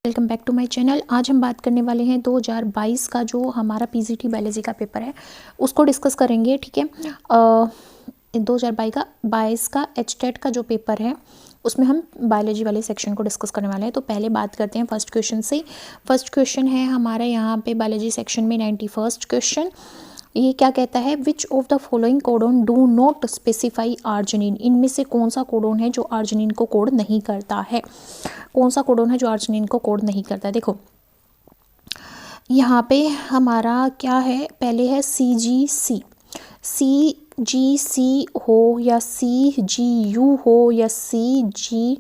Welcome back to my channel. आज हम बात करने वाले हैं 2022 का जो हमारा पीजीटी बायोलॉजी का पेपर है उसको डिस्कस करेंगे। ठीक है, 2022 का एचटेट का जो पेपर है उसमें हम बायोलॉजी वाले सेक्शन को डिस्कस करने वाले हैं। तो पहले बात करते हैं फर्स्ट क्वेश्चन से। फर्स्ट क्वेश्चन है हमारा यहाँ पे बायोलॉजी सेक्शन में 91st क्वेश्चन। ये क्या कहता है, which of the following codon do not specify arginine. इनमें से कौन सा कोडोन है जो आर्जिनिन को कोड नहीं करता है। कौन सा कोडोन है जो आर्जिनिन को कोड नहीं करता है। देखो यहाँ पे हमारा क्या है, पहले है CGC। CGC हो या CGU हो या CG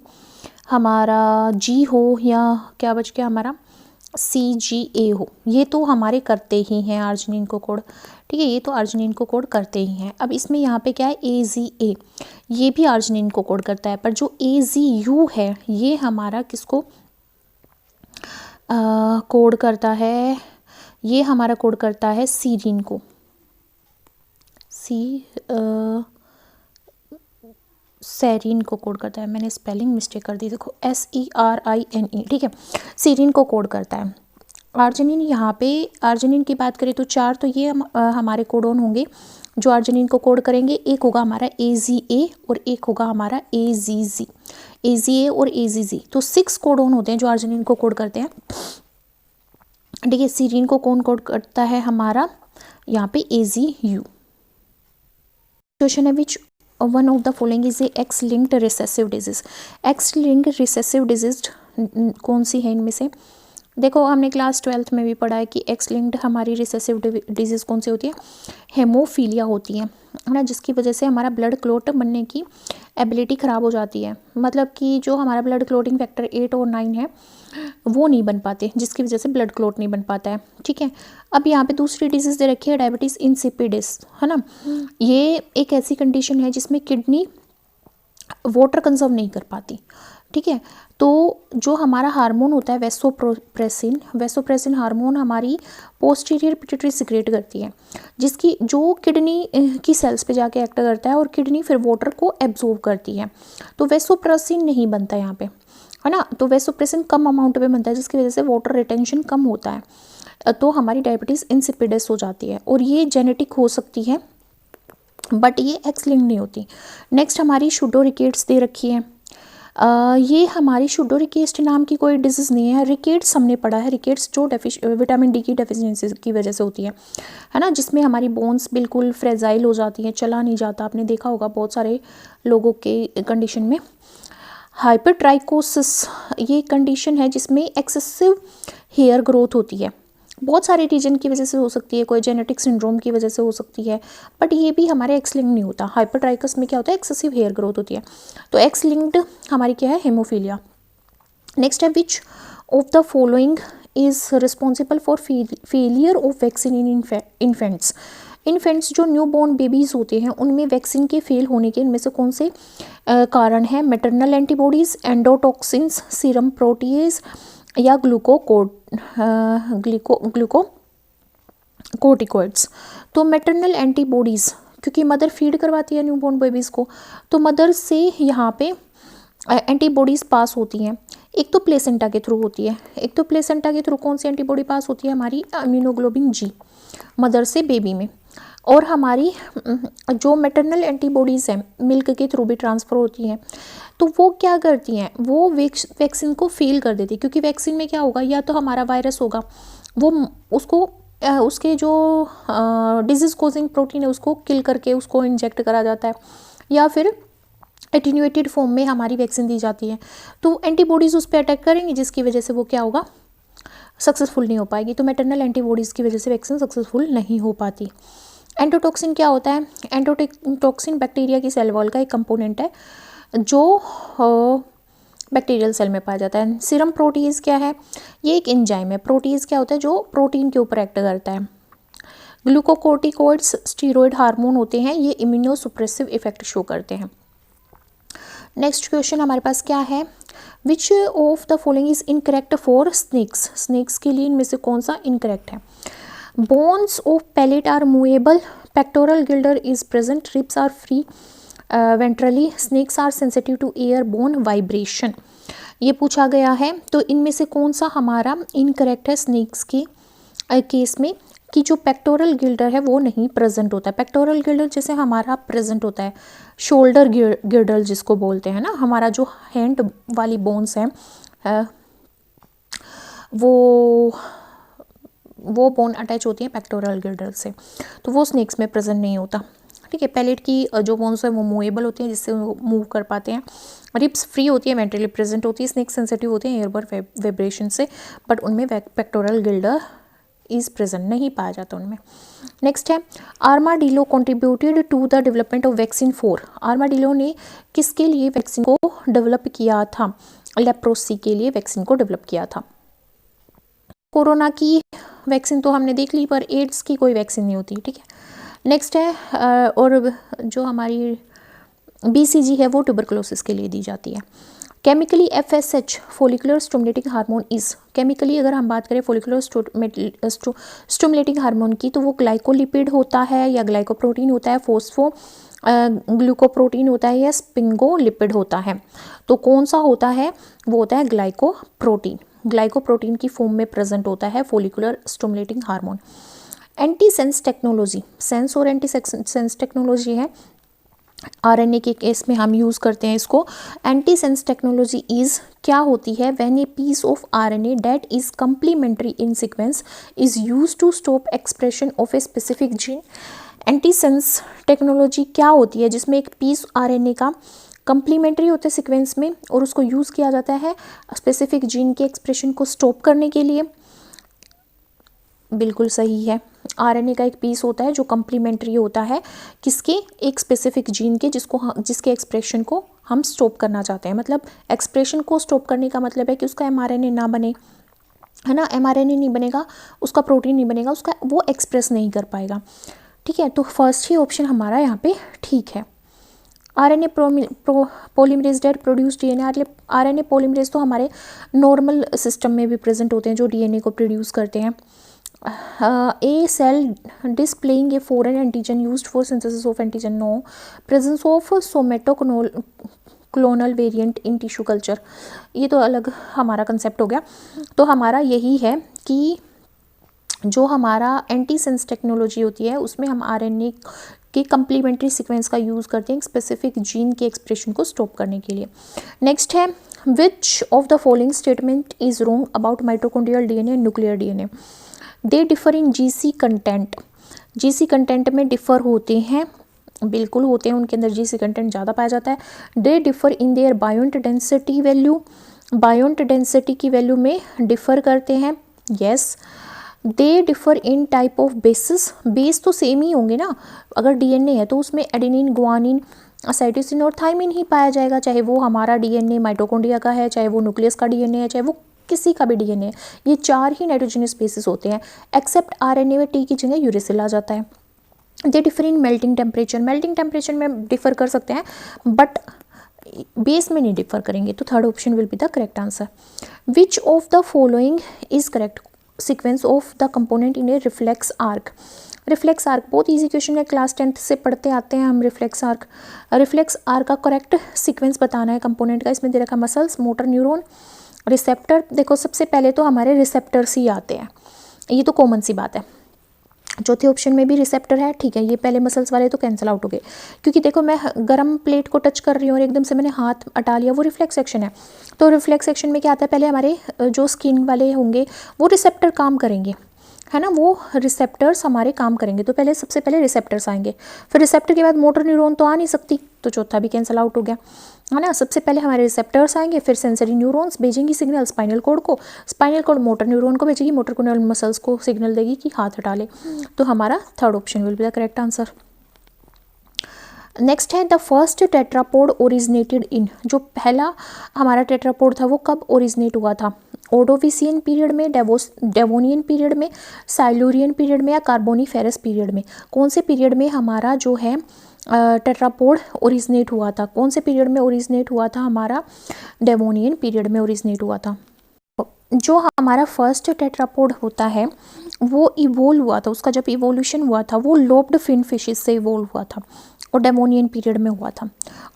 हमारा G हो या क्या बच गया हमारा CGA हो, ये तो हमारे करते ही हैं आर्जिनिन को कोड। ठीक है, ये तो आर्जिनिन को कोड करते ही हैं। अब इसमें यहाँ पे क्या है, AZA, ये भी आर्जिनिन को कोड करता है, पर जो AZU है ये हमारा किसको कोड करता है, ये हमारा कोड करता है सीरीन को। सेरीन को कोड करता है। मैंने स्पेलिंग मिस्टेक कर दी, देखो SERINE। ठीक है, सीरीन को कोड करता है। आर्जिनिन, यहाँ पे आर्जिनिन की बात करें तो चार तो ये हमारे कोडोन होंगे जो आर्जिनिन को कोड करेंगे। एक होगा हमारा AZA और एक होगा हमारा AZZ। AZA और AZZ तो 6 कोडोन होते हैं जो आर्जिनिन को कोड करते हैं। ठीक है, सीरीन को कौन कोड करता है, हमारा यहाँ पे AZU। क्वेश्चन है, which one of the following is a x linked recessive disease. X linked recessive disease कौन सी है इनमें से। देखो हमने क्लास 12th में भी पढ़ा है कि एक्स लिंक्ड हमारी रिसेसिव डिजीज़ कौन सी होती है, हेमोफीलिया होती है ना, जिसकी वजह से हमारा ब्लड क्लॉट बनने की एबिलिटी ख़राब हो जाती है। मतलब कि जो हमारा ब्लड क्लॉटिंग फैक्टर 8 और 9 है वो नहीं बन पाते, जिसकी वजह से ब्लड क्लॉट नहीं बन पाता है। ठीक है, अब यहाँ पे दूसरी डिजीज़ दे रखी है डायबिटीज़ इंसिपिडिस, है ना। ये एक ऐसी कंडीशन है जिसमें किडनी वाटर कंजर्व नहीं कर पाती। ठीक है, तो जो हमारा हार्मोन होता है वैसोप्रेसिन हार्मोन हमारी पोस्टीरियर पिट्यूटरी सिक्रेट करती है, जिसकी जो किडनी की सेल्स पे जाके एक्ट करता है और किडनी फिर वाटर को एब्जॉर्ब करती है। तो वैसोप्रेसिन नहीं बनता यहाँ पे, है ना। तो वैसोप्रेसिन कम अमाउंट में बनता है, जिसकी वजह से वाटर रिटेंशन कम होता है, तो हमारी डायबिटीज़ इंसिपिडस हो जाती है। और ये जेनेटिक हो सकती है बट ये एक्स लिंक्ड नहीं होती। नेक्स्ट हमारी शुडो रिकेट्स दे रखी है। ये हमारी शुडो रिकेट्स नाम की कोई डिजीज़ नहीं है। रिकेट्स हमने पढ़ा है, रिकेट्स जो विटामिन डी की डेफिशिएंसी की वजह से होती है ना, जिसमें हमारी बोन्स बिल्कुल फ्रेजाइल हो जाती हैं, चला नहीं जाता। आपने देखा होगा बहुत सारे लोगों के कंडीशन में। हाइपरट्राइकोसिस ये कंडीशन है जिसमें एक्सेसिव हेयर ग्रोथ होती है, बहुत सारे रीजन की वजह से हो सकती है, कोई जेनेटिक सिंड्रोम की वजह से हो सकती है, बट ये भी हमारे एक्स लिंक्ड नहीं होता। हाइपरट्राइकस में क्या होता है, एक्सेसिव हेयर ग्रोथ होती है। तो एक्स लिंक्ड हमारी क्या है, हेमोफीलिया। नेक्स्ट है, which of the following is responsible for failure of vaccine in infants. Infants जो न्यू बॉर्न बेबीज़ होते हैं उनमें वैक्सीन के फेल होने के इनमें से कौन से कारण हैं, maternal antibodies, endotoxins, serum protease या ग्लूकोकोर्टिकोइड्स। तो मैटरनल एंटीबॉडीज़, क्योंकि मदर फीड करवाती है न्यूबॉर्न बेबीज़ को, तो मदर से यहाँ पे एंटीबॉडीज़ पास होती हैं। एक तो प्लेसेंटा के थ्रू होती है, एक तो प्लेसेंटा के थ्रू कौन सी एंटीबॉडी पास होती है, हमारी इम्यूनोग्लोबिन G मदर से बेबी में। और हमारी जो मैटरनल एंटीबॉडीज़ हैं मिल्क के थ्रू भी ट्रांसफ़र होती हैं। तो वो क्या करती हैं, वो वैक्सीन को फेल कर देती है, क्योंकि वैक्सीन में क्या होगा, या तो हमारा वायरस होगा, वो उसको उसके जो डिजीज़ कोजिंग प्रोटीन है उसको किल करके उसको इंजेक्ट करा जाता है, या फिर एटीन्यूएटेड फॉर्म में हमारी वैक्सीन दी जाती है। तो एंटीबॉडीज़ उस पर अटैक करेंगी, जिसकी वजह से वो क्या होगा, सक्सेसफुल नहीं हो पाएगी। तो मैटरनल एंटीबॉडीज़ की वजह से वैक्सीन सक्सेसफुल नहीं हो पाती। एंडोटॉक्सिन क्या होता है, एंडोटॉक्सिन बैक्टीरिया की सेल वॉल का एक कंपोनेंट है जो बैक्टीरियल सेल में पाया जाता है। सीरम प्रोटीज क्या है, ये एक एंजाइम है। प्रोटीज क्या होता है, जो प्रोटीन के ऊपर एक्ट करता है। ग्लूकोकोर्टिकोइड्स स्टीरॉयड हार्मोन होते हैं, ये इम्यूनोसुप्रेसिव इफेक्ट शो करते हैं। नेक्स्ट क्वेश्चन हमारे पास क्या है, which of the following is incorrect for snakes. Snakes के लिए इनमें से कौन सा इनकरेक्ट है। Bones of palate are movable, pectoral girdle is present, ribs are free, ventrally snakes are sensitive to airborne vibration, ये पूछा गया है। तो इनमें से कौन सा हमारा इनकरेक्ट है स्नेक्स के केस में, कि जो पेक्टोरल गिल्डर है वो नहीं प्रेजेंट होता है। पेक्टोरल गिल्डर जैसे हमारा प्रेजेंट होता है, शोल्डर गिल्डर जिसको बोलते हैं ना, हमारा जो हैंड वाली बोन्स हैं वो बोन अटैच होती है पेक्टोरल गिल्डर से, तो वो स्नेक्स में प्रेजेंट नहीं होता। ठीक है, पैलेट की जो बोन्स है वो मूवेबल होती हैं जिससे वो मूव कर पाते हैं। रिप्स फ्री होती है, वेंट्रली प्रेजेंट होती है। स्नेक सेंसिटिव होते हैं एयरबोर्न वाइब्रेशन से, बट उनमें पेक्टोरल गिल्डर इज प्रेजेंट, नहीं पाया जाता उनमें। नेक्स्ट है armadillo contributed to the development of vaccine 4। Armadillo ने किसके लिए वैक्सीन को डेवलप किया था? लेप्रोसी के लिए वैक्सीन को डेवलप किया था। कोरोना की वैक्सीन तो हमने देख ली, पर एड्स की कोई वैक्सीन नहीं होती। ठीक है, नेक्स्ट है और जो हमारी BCG है वो ट्यूबरकुलोसिस के लिए दी जाती है। Chemically FSH follicular stimulating hormone is, chemically अगर हम बात करें फोलिकुलर स्टिमुलेटिंग हार्मोन की, तो वो ग्लाइकोलिपिड होता है या ग्लाइकोप्रोटीन होता है, फोस्फो ग्लूकोप्रोटीन होता है या स्पिंगोलिपिड होता है। तो कौन सा होता है? वो होता है ग्लाइकोप्रोटीन। ग्लाइकोप्रोटीन की फॉर्म में प्रेजेंट होता है follicular stimulating hormone. Anti sense technology, sense और एंटी सेंस टेक्नोलॉजी है, RNA के केस में हम यूज़ करते हैं इसको। एंटी सेंस टेक्नोलॉजी इज क्या होती है? When a piece of RNA that is complementary in sequence is use to stop expression of a specific gene. Antisense technology क्या होती है? जिसमें एक पीस RNA का कंप्लीमेंट्री होता है सीक्वेंस में और उसको यूज़ किया जाता है स्पेसिफिक जीन के एक्सप्रेशन को स्टॉप करने के लिए। बिल्कुल सही है, RNA का एक पीस होता है जो कंप्लीमेंट्री होता है किसके? एक स्पेसिफिक जीन के, जिसके एक्सप्रेशन को हम स्टॉप करना चाहते हैं। मतलब एक्सप्रेशन को स्टॉप करने का मतलब है कि उसका mRNA ना बने, है ना। mRNA नहीं बनेगा, उसका प्रोटीन नहीं बनेगा, उसका वो एक्सप्रेस नहीं कर पाएगा। ठीक है, तो फर्स्ट ही ऑप्शन हमारा यहाँ पे ठीक है। RNA polymerase that produce DNA। RNA polymerase तो हमारे नॉर्मल सिस्टम में भी प्रेजेंट होते हैं जो DNA को प्रोड्यूस करते हैं। A cell displaying a foreign antigen used for synthesis of antigen, no. Presence of somatoclonal variant in tissue culture, ये तो अलग हमारा कंसेप्ट हो गया। तो हमारा यही है कि जो हमारा एंटी सेंस टेक्नोलॉजी होती है उसमें हम RNA के कंप्लीमेंट्री सीक्वेंस का यूज़ करते हैं स्पेसिफिक जीन के एक्सप्रेशन को स्टॉप करने के लिए। नेक्स्ट है which of the following statement is wrong about mitochondrial DNA and nuclear DNA। They differ in GC content, GC content में डिफर होते हैं, बिल्कुल होते हैं, उनके अंदर GC कंटेंट ज़्यादा पाया जाता है। They differ in their buoyant density value, buoyant density की वैल्यू में डिफर करते हैं, yes. They differ in type of bases, base तो सेम ही होंगे ना, अगर DNA है तो उसमें एडेनिन, गुआनिन, साइटोसिन और थाइमिन ही पाया जाएगा, चाहे वो हमारा DNA माइटोकॉन्ड्रिया का है, चाहे वो न्यूक्लियस का DNA है, चाहे वो किसी का भी DNA है। ये 4 ही नाइट्रोजनस बेसिस होते हैं, एक्सेप्ट RNA में T की जगह यूरेसिल आ जाता है। They differ in melting temperature, melting temperature में डिफर कर सकते हैं बट बेस में नहीं डिफर करेंगे, तो third option will be the correct answer. Which of the following is correct sequence of the component in A reflex arc. Reflex arc बहुत easy question है, क्लास 10th से पढ़ते आते हैं हम। रिफ्लेक्स आर्क का करेक्ट सीक्वेंस बताना है कंपोनेंट का। इसमें दे रखा मसल्स, मोटर न्यूरॉन, रिसेप्टर। देखो सबसे पहले तो हमारे रिसेप्टर्स ही आते हैं, ये तो कॉमन सी बात है। चौथे ऑप्शन में भी रिसेप्टर है, ठीक है। ये पहले मसल्स वाले तो कैंसिल आउट हो गए, क्योंकि देखो मैं गर्म प्लेट को टच कर रही हूँ और एकदम से मैंने हाथ हटा लिया, वो रिफ्लेक्स एक्शन है। तो रिफ्लेक्स एक्शन में क्या आता है? पहले हमारे जो स्किन वाले होंगे वो रिसेप्टर काम करेंगे, है ना, वो रिसेप्टर्स हमारे काम करेंगे। तो पहले सबसे पहले रिसेप्टर्स आएंगे, फिर रिसेप्टर के बाद मोटर न्यूरॉन तो आ नहीं सकती, तो चौथा भी कैंसिल आउट हो गया, है ना। सबसे पहले हमारे रिसेप्टर्स आएंगे, फिर सेंसरी न्यूरॉन्स भेजेंगी सिग्नल स्पाइनल कॉर्ड को, स्पाइनल कॉर्ड मोटर न्यूरॉन को भेजेगी, मोटर न्यूरॉन मसल्स को सिग्नल देगी कि हाथ हटा ले। तो हमारा third option will be the correct answer. Next है the first tetrapod originated in, जो पहला हमारा टेट्रापोड था वो कब ओरिजिनेट हुआ था? ओडोविसियन पीरियड में, डेवोनियन पीरियड में, साइलूरियन पीरियड में या कार्बोनीफेरस पीरियड में? कौन से पीरियड में हमारा जो है टेट्रापोड ओरिजिनेट हुआ था? कौन से पीरियड में ओरिजिनेट हुआ था? हमारा डेवोनियन पीरियड में ओरिजिनेट हुआ था। जो हमारा फर्स्ट टेट्रापोड होता है वो इवोल्व हुआ था, उसका जब इवोल्यूशन हुआ था वो लोब्ड फिन फिशेस से इवोल्व हुआ था। और डेवोनियन पीरियड में हुआ था।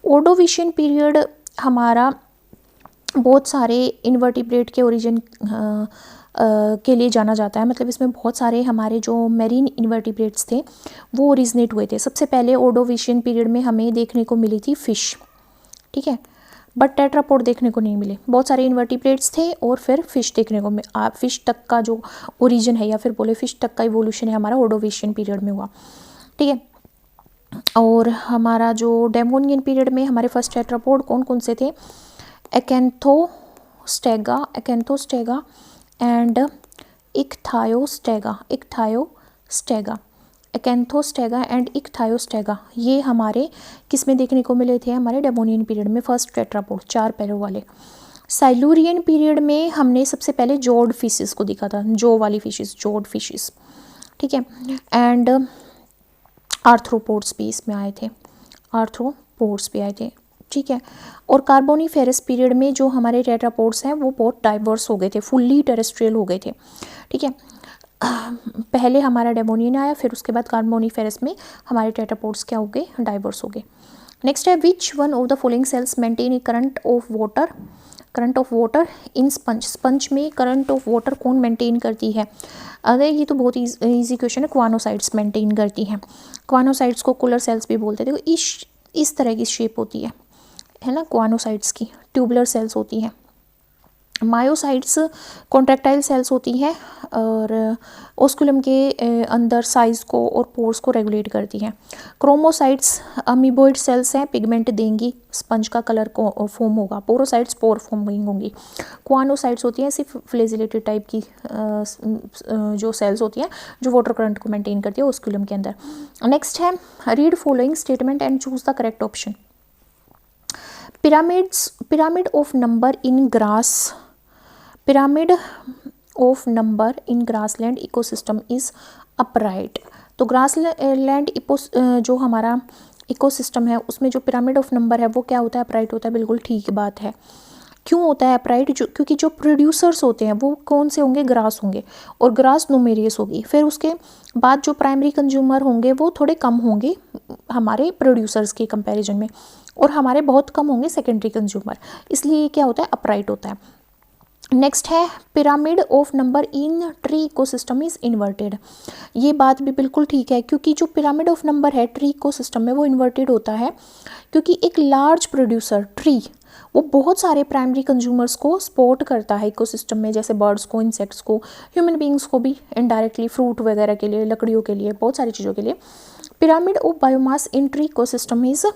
ओर्डोविशियन पीरियड हमारा बहुत सारे इन्वर्टिब्रेट के ओरिजिन के लिए जाना जाता है, मतलब इसमें बहुत सारे हमारे जो मेरीन इन्वर्टिब्रेट्स थे वो ओरिजिनेट हुए थे। सबसे पहले ओर्डोविशियन पीरियड में हमें देखने को मिली थी फिश, ठीक है, बट टेट्रापोड देखने को नहीं मिले। बहुत सारे इन्वर्टिब्रेट्स थे और फिर फिश देखने को फिश तक का जो ओरिजिन है या फिर बोले फिश तक का इवोल्यूशन है हमारा ओर्डोविशियन पीरियड में हुआ, ठीक है। और हमारा जो डेवोनियन पीरियड में हमारे फर्स्ट टेट्रापोड कौन कौन से थे? एक्ैंथोस्टेगा एंड इक्थायोस्टेगा एंड इक्थायोस्टेगा, ये हमारे किस में देखने को मिले थे? हमारे डेवोनियन पीरियड में फर्स्ट टेट्रापोड, 4 पैरों वाले। साइलूरियन पीरियड में हमने सबसे पहले जॉड फिशेस को देखा था, जॉड फिशेस, ठीक है। एंड आर्थ्रोपोड्स भी इसमें आए थे, ठीक है। और कार्बोनिफेरस पीरियड में जो हमारे टेट्रापोड्स हैं वो बहुत डाइवर्स हो गए थे, फुल्ली टेरेस्ट्रियल हो गए थे, ठीक है। पहले हमारा डेवोनियन आया, फिर उसके बाद कार्बोनिफेरस में हमारे टेट्रापोड्स क्या हो गए? डाइवर्स हो गए। नेक्स्ट है which one of the following sales maintain A current of water in sponge में करंट ऑफ वाटर कौन मेंटेन करती है? अगर ये तो बहुत ईजी क्वेश्चन है, क्वानोसाइट्स मेंटेन करती हैं। क्वानोसाइट्स को कूलर सेल्स भी बोलते थे। इस तरह की शेप होती है ना क्वानोसाइट्स की, ट्यूबुलर सेल्स होती हैं। मायोसाइट्स कॉन्ट्रैक्टाइल सेल्स होती हैं और ओस्कुलम के अंदर साइज़ को और पोर्स को रेगुलेट करती हैं। क्रोमोसाइट्स अमीबोइड सेल्स हैं, पिगमेंट देंगी, स्पंज का कलर को फॉर्म होगा। पोरोसाइट्स पोर फॉर्मिंग होंगी। क्वानोसाइट्स होती हैं सिर्फ फ्लेजिलेटेड टाइप की जो सेल्स होती हैं जो वाटर करंट को मेंटेन करती है ओस्कुलम के अंदर। नेक्स्ट है read following statement and choose the correct option. pyramid of number in grassland ecosystem is upright। तो ग्रासलैंड जो हमारा इकोसिस्टम है उसमें जो पिरामिड ऑफ नंबर है वो क्या होता है? अपराइट होता है। बिल्कुल ठीक बात है। क्यों होता है अपराइट? क्योंकि जो प्रोड्यूसर्स होते हैं वो कौन से होंगे? ग्रास होंगे, और ग्रास न्यूमेरियस होगी। फिर उसके बाद जो प्राइमरी कंज्यूमर होंगे वो थोड़े कम होंगे हमारे प्रोड्यूसर्स के कंपैरिजन में, और हमारे बहुत कम होंगे सेकेंडरी कंज्यूमर, इसलिए क्या होता है? अपराइट होता है। नेक्स्ट है pyramid of number in tree ecosystem is inverted. ये बात भी बिल्कुल ठीक है, क्योंकि जो पिरामिड ऑफ नंबर है ट्री इकोसिस्टम में वो इन्वर्टेड होता है क्योंकि एक लार्ज प्रोड्यूसर ट्री वो बहुत सारे प्राइमरी कंज्यूमर्स को सपोर्ट करता है इकोसिस्टम में, जैसे बर्ड्स को, इंसेक्ट्स को, ह्यूमन बींग्स को भी इनडायरेक्टली, फ्रूट वगैरह के लिए, लकड़ियों के लिए, बहुत सारी चीज़ों के लिए। Pyramid of biomass in tree ecosystem is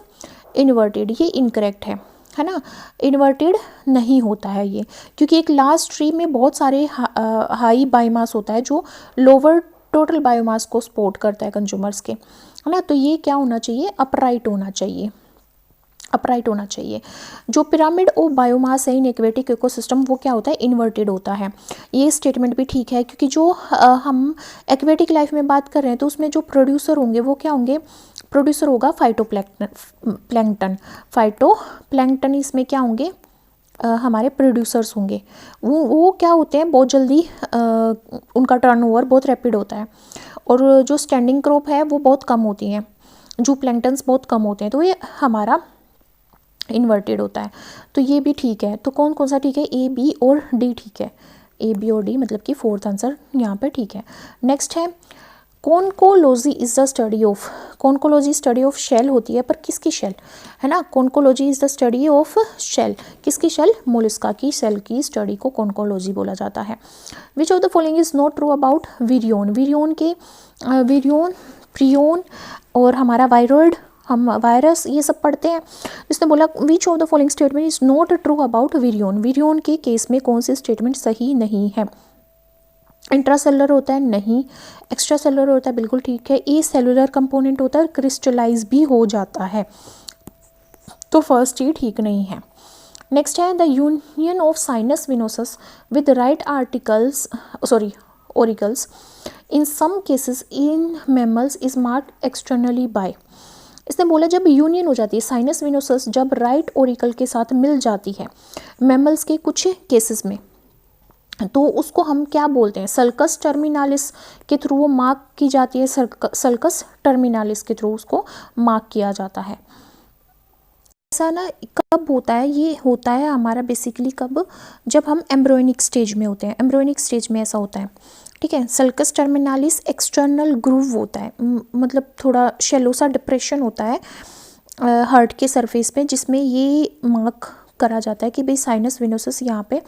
inverted, ये इनकरेक्ट है ना। इन्वर्टेड नहीं होता है ये, क्योंकि एक लार्ज ट्री में बहुत सारे हाई बायोमास होता है जो लोअर टोटल बायोमास को सपोर्ट करता है कंज्यूमर्स के, है ना। तो ये क्या होना चाहिए? अपराइट होना चाहिए। जो पिरामिड ऑफ बायोमास है इन एक्वेटिक इकोसिस्टम वो क्या होता है? इन्वर्टेड होता है। ये स्टेटमेंट भी ठीक है, क्योंकि जो हम एक्वेटिक लाइफ में बात कर रहे हैं तो उसमें जो प्रोड्यूसर होंगे वो क्या होंगे? प्रोड्यूसर होगा फाइटोप्लैंक्टन इसमें क्या होंगे? हमारे प्रोड्यूसर्स होंगे। वो क्या होते हैं? बहुत जल्दी उनका टर्नओवर बहुत रैपिड होता है, और जो स्टैंडिंग क्रॉप है वो बहुत कम होती हैं, जो प्लैंक्टन्स बहुत कम होते हैं, तो ये हमारा इन्वर्टेड होता है। तो ये भी ठीक है। तो कौन कौन सा ठीक है? ए, बी और डी ठीक है। ए, बी और डी मतलब कि फोर्थ आंसर यहाँ पे ठीक है। नेक्स्ट है conchology is the study of. Conchology study of shell होती है, पर किसकी शेल? है ना, conchology is the study of shell. किसकी शेल? मोलस्का की शेल की स्टडी को कॉन्कोलॉजी बोला जाता है। Which of the following is not true about virion. Virion, prion और हमारा वायरॉइड, हम वायरस ये सब पढ़ते हैं। इसने बोला विच of the following statement is not true about virion. विरियोन के केस में कौन से स्टेटमेंट सही नहीं है? इंट्रासेलुलर होता है? नहीं। एक्स्ट्रा सेलुलर होता है? बिल्कुल ठीक है। ए सेलुलर कंपोनेंट होता है, क्रिस्टलाइज भी हो जाता है, तो फर्स्ट ये ठीक नहीं है। नेक्स्ट है the union of sinus venosus with right auricles in some cases in mammals is marked externally by. इसने बोला जब यूनियन हो जाती है साइनस विनोसस, जब राइट ऑरिकल के साथ मिल जाती है मैमल्स के कुछ केसेस में, तो उसको हम क्या बोलते हैं, सल्कस टर्मिनालिस के थ्रू वो मार्क की जाती है, सल्कस टर्मिनालिस के थ्रू उसको मार्क किया जाता है। ऐसा ना कब होता है, ये होता है हमारा बेसिकली कब, जब हम एम्ब्रियोनिक स्टेज में होते हैं। एम्ब्रियोनिक स्टेज में ऐसा होता है, ठीक है। सल्कस टर्मिनालिस एक्सटर्नल ग्रूव होता है, मतलब थोड़ा शेलो सा डिप्रेशन होता है हार्ट के सरफेस पे, जिसमें ये मार्क करा जाता है कि भाई साइनस विनोसस यहाँ पे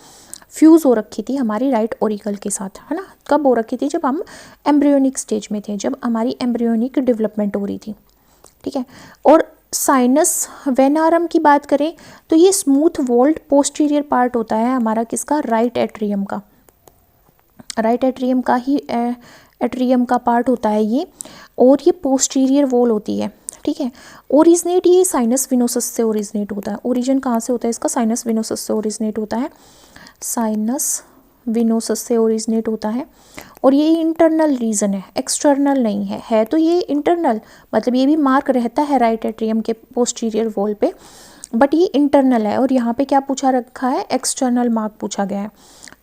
फ्यूज़ हो रखी थी हमारी राइट ओरिकल के साथ, है ना। कब हो रखी थी, जब हम एम्ब्रियोनिक स्टेज में थे, जब हमारी एम्ब्रियोनिक डेवलपमेंट हो रही थी, ठीक है। और साइनस वेनारम की बात करें तो ये स्मूथ वॉल्ड पोस्टीरियर पार्ट होता है हमारा किसका, राइट एट्रियम का, राइट एट्रियम का ही एट्रियम का पार्ट होता है ये, और ये पोस्टीरियर वॉल होती है, ठीक है। ओरिजिनेट ये साइनस विनोसस से ओरिजिनेट होता है। ओरिजिन कहाँ से होता है इसका, साइनस विनोसस से ओरिजिनेट होता है, साइनस विनोसस से ओरिजिनेट होता है। और ये इंटरनल रीजन है, एक्सटर्नल नहीं है तो ये इंटरनल, मतलब ये भी मार्क रहता है राइट एट्रियम के पोस्टीरियर वॉल पे, बट ये इंटरनल है। और यहाँ पे क्या पूछा रखा है, एक्सटर्नल मार्क पूछा गया है।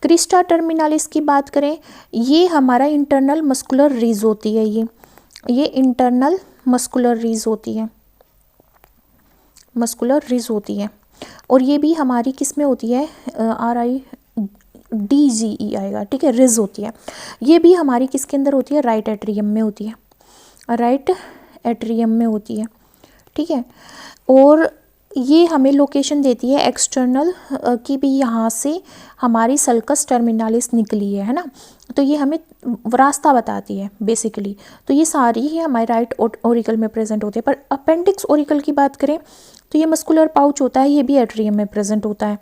क्रिस्टा टर्मिनालिस की बात करें, ये हमारा इंटरनल मस्कुलर रीज होती है, ये इंटरनल मस्कुलर रीज होती है, मस्कुलर रिज होती है। और ये भी हमारी किस में होती है, RIDGE आएगा, ठीक है, रिज होती है। ये भी हमारी किसके अंदर होती है, राइट एट्रियम में होती है, राइट एट्रियम में होती है, ठीक है। और ये हमें लोकेशन देती है एक्सटर्नल की भी, यहाँ से हमारी सल्कस टर्मिनालिस निकली है ना, तो ये हमें रास्ता बताती है बेसिकली। तो ये सारी ही हमारे राइट ओरिकल में प्रेजेंट होते हैं। पर अपेंडिक्स ओरिकल की बात करें तो ये मस्कुलर पाउच होता है, ये भी एट्रियम में प्रेजेंट होता है।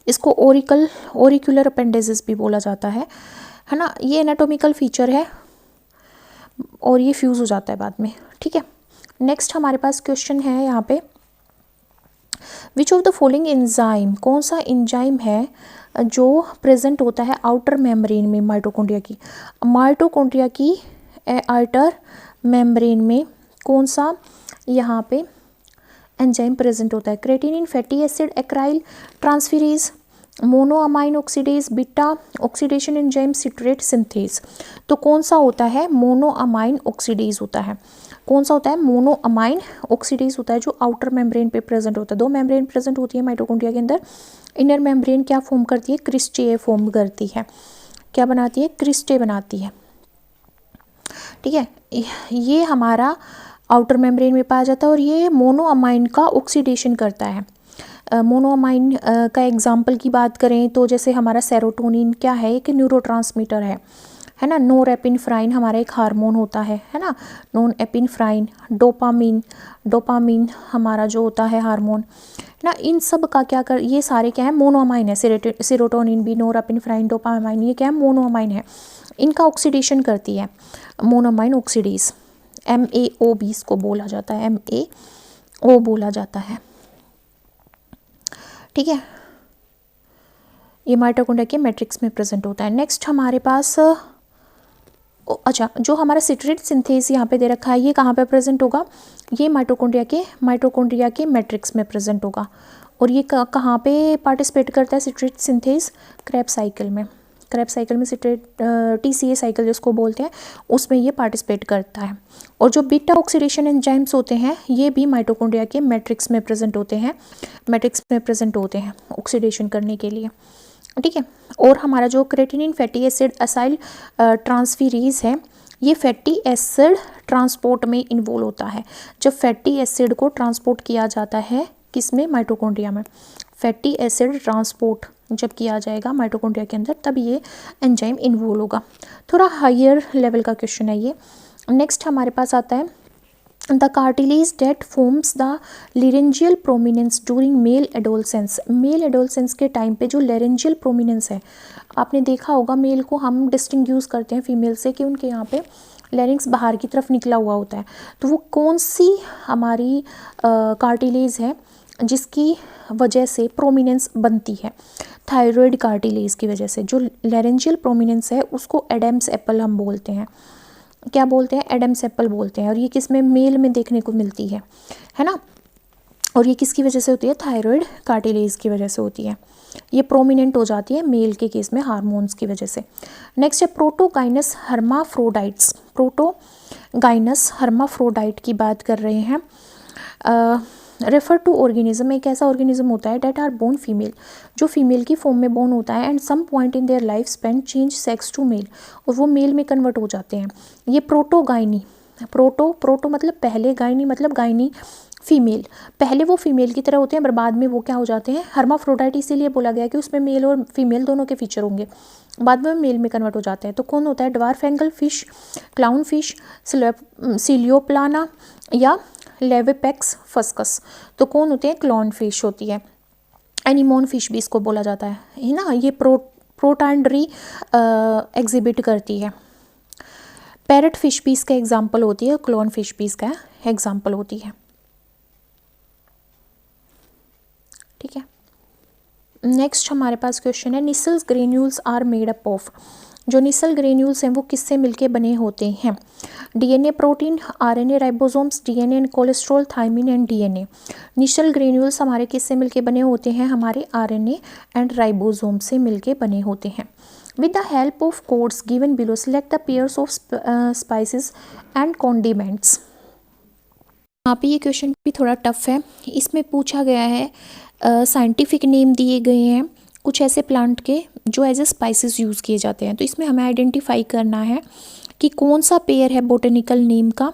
इसको ओरिकुलर अपेंडेसिस भी बोला जाता है ना। ये एनाटोमिकल फीचर है और ये फ्यूज़ हो जाता है बाद में, ठीक है। नेक्स्ट हमारे पास क्वेश्चन है यहाँ पे, विच ऑफ द फॉलोइंग एंजाइम, कौन सा एंजाइम है जो प्रेजेंट होता है आउटर मेम्ब्रेन में माइटोकॉन्ड्रिया की, माइटोकॉन्ड्रिया की आउटर मेम्ब्रेन में कौन सा यहाँ पे एंजाइम प्रेजेंट होता है, creatinine, fatty acid, एक्राइल transferase, monoamine oxidase, beta oxidation enzyme, citrate synthase. तो कौन सा होता है, मोनोअमाइन ऑक्सीडेज होता है। कौन सा होता है, मोनोअमाइन ऑक्सीडेज होता है, जो आउटर मेम्ब्रेन पे प्रेजेंट होता है। दो मेम्ब्रेन प्रेजेंट होती है माइटोकॉन्ड्रिया के अंदर। इनर मेम्ब्रेन क्या फॉर्म करती है, क्रिस्टे फॉर्म करती है, क्या बनाती है, क्रिस्टे बनाती है, ठीक है। ये हमारा आउटर मेम्ब्रेन में पाया जाता है और ये मोनोअमाइन का ऑक्सीडेशन करता है। मोनोअमाइन का एग्जाम्पल की बात करें तो जैसे हमारा सेरोटोनिन क्या है, एक न्यूरोट्रांसमीटर है ना। नोरेपिनेफ्राइन हमारा एक हार्मोन होता है ना, नोरेपिनेफ्राइन। डोपामीन हमारा जो होता है हार्मोन ना, इन सब का क्या कर, ये सारे क्या है, मोनोअमाइन है। सेरोटोनिन भी, नोरेपिनेफ्राइन, डोपामाइन, ये क्या है, मोनोअमाइन है। इनका ऑक्सीडेशन करती है मोनोअमाइन ऑक्सीडेज, MAO भी इसको बोला जाता है, MAO बोला जाता है, ठीक है। ये माइटोकॉन्ड्रिया के मैट्रिक्स में प्रेजेंट होता है। नेक्स्ट हमारे पास अच्छा, जो हमारा सिट्रेट सिंथेज यहाँ पे दे रखा है, ये कहाँ पे प्रेजेंट होगा, ये माइटोकॉन्ड्रिया के मैट्रिक्स में प्रेजेंट होगा। और ये कहाँ पे पार्टिसिपेट करता है सिट्रेट सिंथेज, क्रेब्स साइकिल में। क्रेब्स साइकिल में सिट्रेट TCA साइकिल जिसको बोलते हैं, उसमें ये पार्टिसिपेट करता है। और जो बीटा ऑक्सीडेशन एंजाइम्स होते हैं, ये भी माइटोकॉन्ड्रिया के मैट्रिक्स में प्रेजेंट होते हैं, ऑक्सीडेशन करने के लिए, ठीक है। और हमारा जो creatinine, fatty acid, acyl transferase है, ये फैटी एसिड ट्रांसपोर्ट में इन्वॉल्व होता है। जब फैटी एसिड को ट्रांसपोर्ट किया जाता है किसमें, माइटोकॉन्ड्रिया में, फैटी एसिड ट्रांसपोर्ट जब किया जाएगा माइटोकॉन्ड्रिया के अंदर, तब ये एंजाइम इन्वॉल्व होगा। थोड़ा हायर लेवल का क्वेश्चन है ये। नेक्स्ट हमारे पास आता है, the cartilage that forms the laryngeal prominence during male adolescence. Male adolescence के टाइम पे जो लेरेंजियल प्रोमिनेंस है, आपने देखा होगा मेल को हम डिस्टिंग्यूज करते हैं फीमेल से कि उनके यहाँ पे लेरिंग्स बाहर की तरफ निकला हुआ होता है। तो वो कौन सी हमारी कार्टिलेज है जिसकी वजह से प्रोमिनेंस बनती है, थायराइड कार्टिलेज की वजह से। जो लेरेंजियल प्रोमिनेंस है उसको एडम्स एप्पल हम बोलते हैं, क्या बोलते हैं, एडम्स एप्पल बोलते हैं। और ये किस में, मेल में देखने को मिलती है ना। और ये किसकी वजह से होती है, थायराइड कार्टिलेज की वजह से होती है। ये प्रोमिनेंट हो जाती है मेल के केस में हार्मोन्स की वजह से। नेक्स्ट है प्रोटोगाइनस हर्माफ्रोडाइट्स। प्रोटोगाइनस हर्माफ्रोडाइट की बात कर रहे हैं। रेफर टू ऑर्गेनिज्म, एक ऐसा ऑर्गेनिज्म होता है डेट आर बोर्न फीमेल, जो फीमेल की फॉर्म में बोर्न होता है, and some point in their life span change sex to male, और वो मेल में कन्वर्ट हो जाते हैं। ये प्रोटोगाइनी, प्रोटो मतलब पहले, गाइनी मतलब गाइनी फीमेल, पहले वो फीमेल की तरह होते हैं पर बाद में वो क्या हो जाते हैं, हर्माफ्रोडाइट इसीलिए बोला गया कि उसमें मेल और फीमेल दोनों के फीचर होंगे, बाद में मेल में कन्वर्ट हो जाते हैं। तो कौन होता है, dwarf angel fish, clown fish, सिलियोप्लाना या लेविपेक्स फस्कस। तो कौन होते हैं, क्लाउन फिश होती है, एनीमोन फिश भी इसको बोला जाता है ना। ये प्रोटांड्री एग्जिबिट करती है। पैरट फिश भी इसका एग्जाम्पल होती है, क्लोन फिश भी इसका एग्जाम्पल होती है। ठीक है, नेक्स्ट हमारे पास क्वेश्चन है, Nissl's granules are made up of. जो निसल ग्रेन्यूल्स हैं वो किससे मिलके बने होते हैं, DNA, protein, RNA, ribosomes, DNA and cholesterol, thymine and DNA. Nissl granules हमारे किससे मिलके बने होते हैं, हमारे आरएनए एंड राइबोसोम से मिलके बने होते हैं। With the help of codes given below, select the pairs of spices and condiments. यहाँ पे ये क्वेश्चन भी थोड़ा टफ है। इसमें पूछा गया है, साइंटिफिक नेम दिए गए हैं कुछ ऐसे प्लांट के जो एज ए स्पाइसेस यूज़ किए जाते हैं। तो इसमें हमें आइडेंटिफाई करना है कि कौन सा पेयर है बोटेनिकल नेम का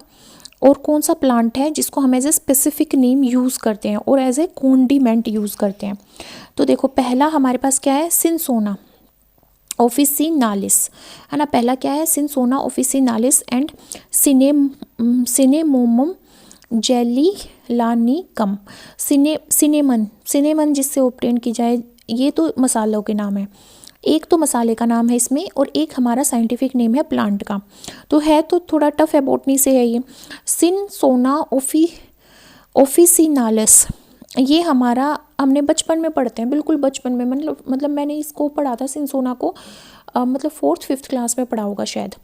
और कौन सा प्लांट है जिसको हम as a specific name use करते हैं और एज ए कॉन्डिमेंट यूज़ करते हैं। तो देखो, पहला हमारे पास क्या है, सिनसोना ऑफिसिनालिस, है ना। पहला क्या है, सिनसोना ऑफिसिनालिस एंड सिनेमोमम जेलिलानिकम। सिनेमन जिससे ऑब्टेन की जाए, ये तो मसालों के नाम है, एक तो मसाले का नाम है इसमें और एक हमारा साइंटिफिक नेम है प्लांट का। तो है तो थोड़ा टफ है, बॉटनी से है ये। सिनसोना ऑफिसिनालिस, ये हमारा हमने बचपन में पढ़ते हैं, बिल्कुल बचपन में, मतलब मैंने इसको पढ़ा था सिनसोना को, मतलब 4th-5th क्लास में पढ़ा होगा शायद।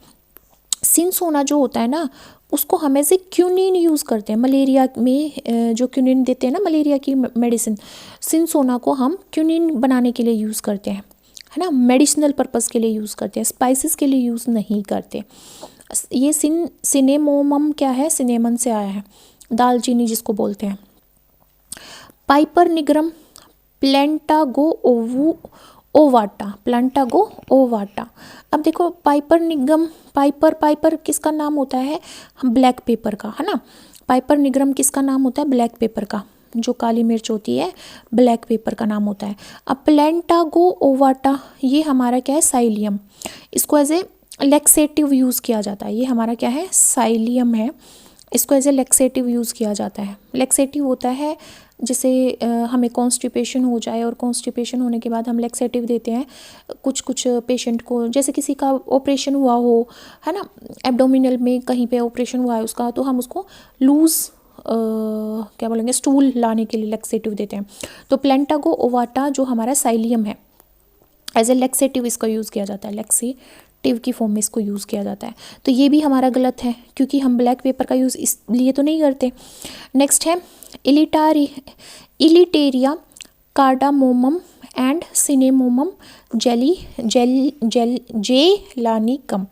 सिनसोना जो होता है ना, उसको हम ऐसे क्यूनिन यूज़ करते हैं मलेरिया में, जो क्यूनिन देते हैं ना मलेरिया की मेडिसिन, सिनसोना को हम क्यूनिन बनाने के लिए यूज़ करते हैं, है ना, मेडिसिनल पर्पज़ के लिए यूज़ करते हैं, स्पाइसेस के लिए यूज़ नहीं करते। ये सिनेमोमम क्या है, सिनेमन से आया है, दालचीनी जिसको बोलते हैं। Piper nigrum, Plantago ovata. अब देखो, पाइपर निगम, पाइपर किसका नाम होता है, ब्लैक पेपर का, है ना। पाइपर निग्रम किसका नाम होता है, ब्लैक पेपर का, जो काली मिर्च होती है ब्लैक पेपर का नाम होता है। अब प्लेंटागो ओवाटा, ये हमारा क्या है, साइलियम, इसको एज ए लेक्सेटिव यूज़ किया जाता है। ये हमारा क्या है, साइलियम है, इसको एज ए लेक्सेटिव यूज़ किया जाता है। लेक्सेटिव होता है जैसे हमें कॉन्स्टिपेशन हो जाए और कॉन्स्टिपेशन होने के बाद हम लेक्सेटिव देते हैं कुछ पेशेंट को, जैसे किसी का ऑपरेशन हुआ हो, है ना, एब्डोमिनल में कहीं पे ऑपरेशन हुआ है उसका, तो हम उसको लूज़ क्या बोलेंगे, स्टूल लाने के लिए लेक्सेटिव देते हैं। तो प्लेंटागो ओवाटा जो हमारा साइलियम है, एज ए लेक्सेटिव इसका यूज़ किया जाता है, लेक्सेटिव की फॉर्म में इसको यूज़ किया जाता है। तो ये भी हमारा गलत है क्योंकि हम ब्लैक पेपर का यूज़ इसलिए तो नहीं करते। नेक्स्ट है इलिटेरिया कार्डामोमम एंड सिनेमोमम जेलानिकम।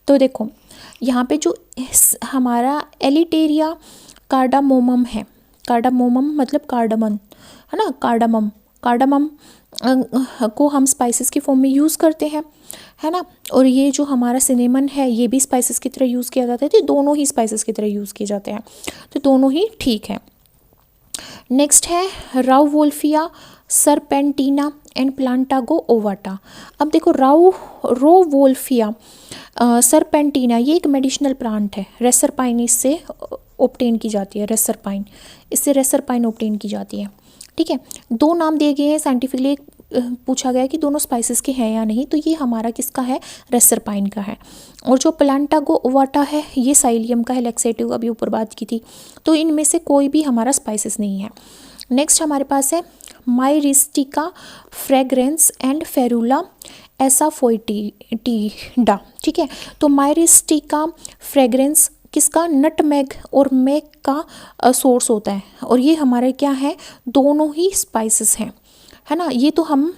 तो देखो, यहाँ पे जो हमारा एलिटेरिया कार्डामोमम है, कार्डामोमम मतलब कार्डमन, है ना, कार्डमम को हम स्पाइसेस की फॉर्म में यूज़ करते हैं, है ना। और ये जो हमारा सिनेमन है ये भी स्पाइसेस की तरह यूज़ किया जाता है, तो दोनों ही स्पाइसेस की तरह यूज़ किए जाते हैं, तो दोनों ही ठीक है। नेक्स्ट है राउवोल्फिया सरपेंटिना एंड प्लांटागो ओवाटा। अब देखो, रोवोल्फिया सरपेंटिना ये एक मेडिसिनल प्लांट है, रेसरपाइन इससे ऑब्टेन की जाती है, रेसरपाइन, इससे रेसरपाइन ऑब्टेन की जाती है। ठीक है, दो नाम दिए गए हैं साइंटिफिकली, पूछा गया कि दोनों स्पाइसेस के हैं या नहीं, तो ये हमारा किसका है, रेसरपाइन का है। और जो प्लांटागो ओवाटा है ये साइलियम का है, लेक्सेटिव अभी ऊपर बात की थी। तो इनमें से कोई भी हमारा स्पाइसेस नहीं है। नेक्स्ट हमारे पास है माइरिस्टिका फ्रेग्रेंस एंड फेरुला एसाफोइटिडा। ठीक है, तो माइरिस्टिका फ्रेग्रेंस किसका, नटमेग और मेग का सोर्स होता है, और ये हमारे क्या है, दोनों ही स्पाइसेस हैं, है ना। ये तो हम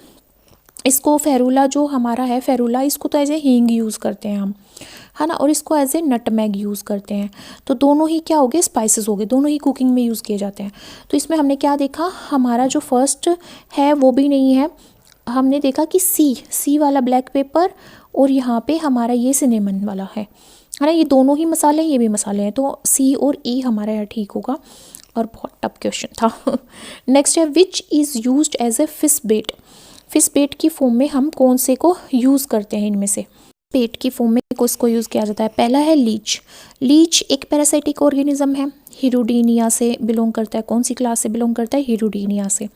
इसको फेरुला जो हमारा है, फेरुला इसको तो एज ए हींग यूज़ करते हैं हम, है ना, और इसको एज ए नटमैग यूज़ करते हैं। तो दोनों ही क्या हो गए, स्पाइसेस हो गए, दोनों ही कुकिंग में यूज़ किए जाते हैं। तो इसमें हमने क्या देखा, हमारा जो फर्स्ट है वो भी नहीं है, हमने देखा कि सी वाला ब्लैक पेपर और यहाँ पे हमारा ये सिनेमन वाला है ना, ये दोनों ही मसाले हैं, ये भी मसाले हैं, तो सी और ई हमारा यहाँ ठीक होगा। और बहुत टफ क्वेश्चन था। नेक्स्ट है which is used as a fish bait. Fish bait की फॉर्म में हम कौन से को यूज़ करते हैं, इनमें से पेट की फॉर्म में किसको यूज़ किया जाता है। पहला है लीच। लीच एक पैरासाइटिक ऑर्गेनिज्म है, हिरुडीनिया से बिलोंग करता है। कौन सी क्लास से बिलोंग करता है, हिरुडीनिया से।